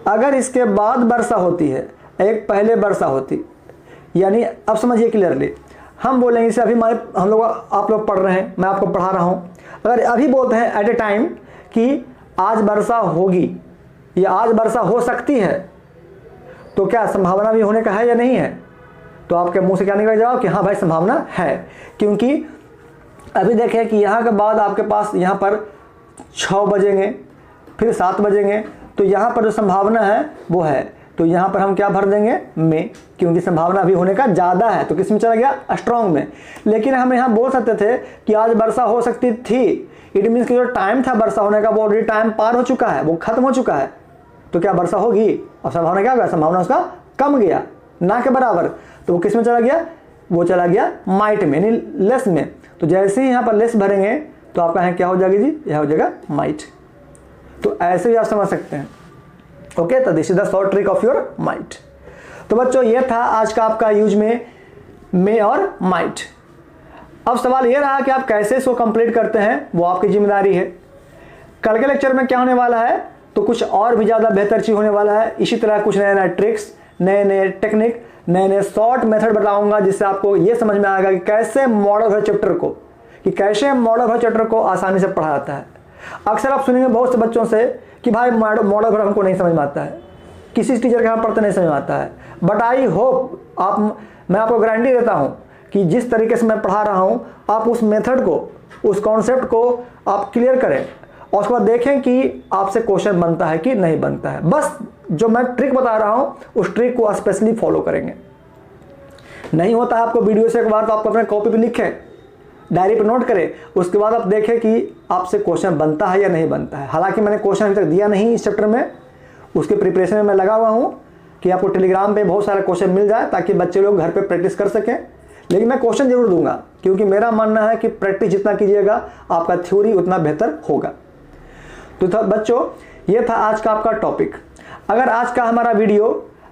अगर इसके बाद वर्षा होती है, एक पहले वर्षा होती, यानी अब समझिए क्लियरली, हम बोलेंगे इसे अभी हम लोग, आप लोग पढ़ रहे हैं, मैं आपको पढ़ा रहा हूं, अगर अभी बोलते हैं एट ए टाइम कि आज वर्षा होगी या आज वर्षा हो सकती है, तो क्या संभावना भी होने का है या नहीं है, तो आपके मुंह से क्या निकल जवाब कि हाँ भाई संभावना है। क्योंकि अभी देखें कि यहाँ के बाद आपके पास यहाँ पर 6 बजेंगे, फिर 7 बजेंगे, तो यहाँ पर जो संभावना है वो है, तो यहाँ पर हम क्या भर देंगे, में, क्योंकि संभावना अभी होने का ज़्यादा है, तो किस में चला गया, स्ट्रॉन्ग में। लेकिन हम यहाँ बोल सकते थे कि आज वर्षा हो सकती थी, इट मीन्स कि जो टाइम था वर्षा होने का वो ऑलरेडी टाइम पार हो चुका है, वो खत्म हो चुका है, तो क्या वर्षा होगी, और संभावना क्या होगा, संभावना उसका कम गया, ना के बराबर, तो वो किस में चला गया, वो चला गया माइट में, यानी लेस में। तो जैसे ही यहाँ पर लेस भरेंगे तो आपका यहाँ क्या हो जाएगी जी, यह हो जाएगा माइट। तो ऐसे भी आप समझ सकते हैं। ओके, तो this is the short trick of your might. तो बच्चों ये था आज का आपका यूज में मे और माइट। अब सवाल ये रहा कि आप कैसे इसको कंप्लीट करते हैं, वो आपकी जिम्मेदारी है। कल के लेक्चर में क्या होने वाला है, तो कुछ और भी ज़्यादा बेहतर चीज़ होने वाला है। इसी तरह कुछ नए नए ट्रिक्स, नए नए टेक्निक, नए नए शॉर्ट मेथड बताऊंगा, जिससे आपको ये समझ में आएगा कि कैसे मॉडल भर चैप्टर को, आसानी से पढ़ा जाता है। अक्सर आप सुनेंगे बहुत से बच्चों से कि भाई मॉडल भर हमको नहीं समझ में आता है, किसी टीचर के यहाँ पढ़ते नहीं समझ में आता है। बट आई होप मैं आपको गारंटी देता हूँ कि जिस तरीके से मैं पढ़ा रहा हूँ, आप उस मेथड को, उस कॉन्सेप्ट को आप क्लियर करें और उसके बाद देखें कि आपसे क्वेश्चन बनता है कि नहीं बनता है। बस जो मैं ट्रिक बता रहा हूँ उस ट्रिक को स्पेशली फॉलो करेंगे। नहीं होता है आपको वीडियो से एक बार तो आपको अपने कॉपी पे लिखें, डायरी पे नोट करें, उसके बाद आप देखें कि आपसे क्वेश्चन बनता है या नहीं बनता है। हालांकि मैंने क्वेश्चन अभी तक दिया नहीं इस चैप्टर में, उसके प्रिपरेशन में मैं लगा हुआ हूँ कि आपको टेलीग्राम पे बहुत सारे क्वेश्चन मिल जाए ताकि बच्चे लोग घर पे प्रैक्टिस कर सकें। लेकिन मैं क्वेश्चन जरूर दूंगा क्योंकि मेरा मानना है कि प्रैक्टिस जितना कीजिएगा आपका थ्योरी उतना बेहतर होगा। तो बच्चों, ये था आज का आपका टॉपिक। अगर आज का हमारा वीडियो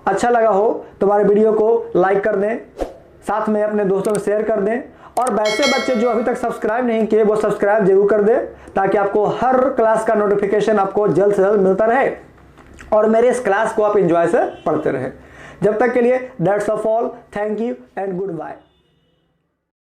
अच्छा लगा हो तो हमारे वीडियो को लाइक कर दें, साथ में अपने दोस्तों में शेयर कर दें, और वैसे बच्चे जो अभी तक सब्सक्राइब नहीं किए वो सब्सक्राइब जरूर कर दें ताकि आपको हर क्लास का नोटिफिकेशन आपको जल्द से जल्द मिलता रहे और मेरे इस क्लास को आप एंजॉय से पढ़ते रहे। जब तक के लिए that's all, thank you and good bye.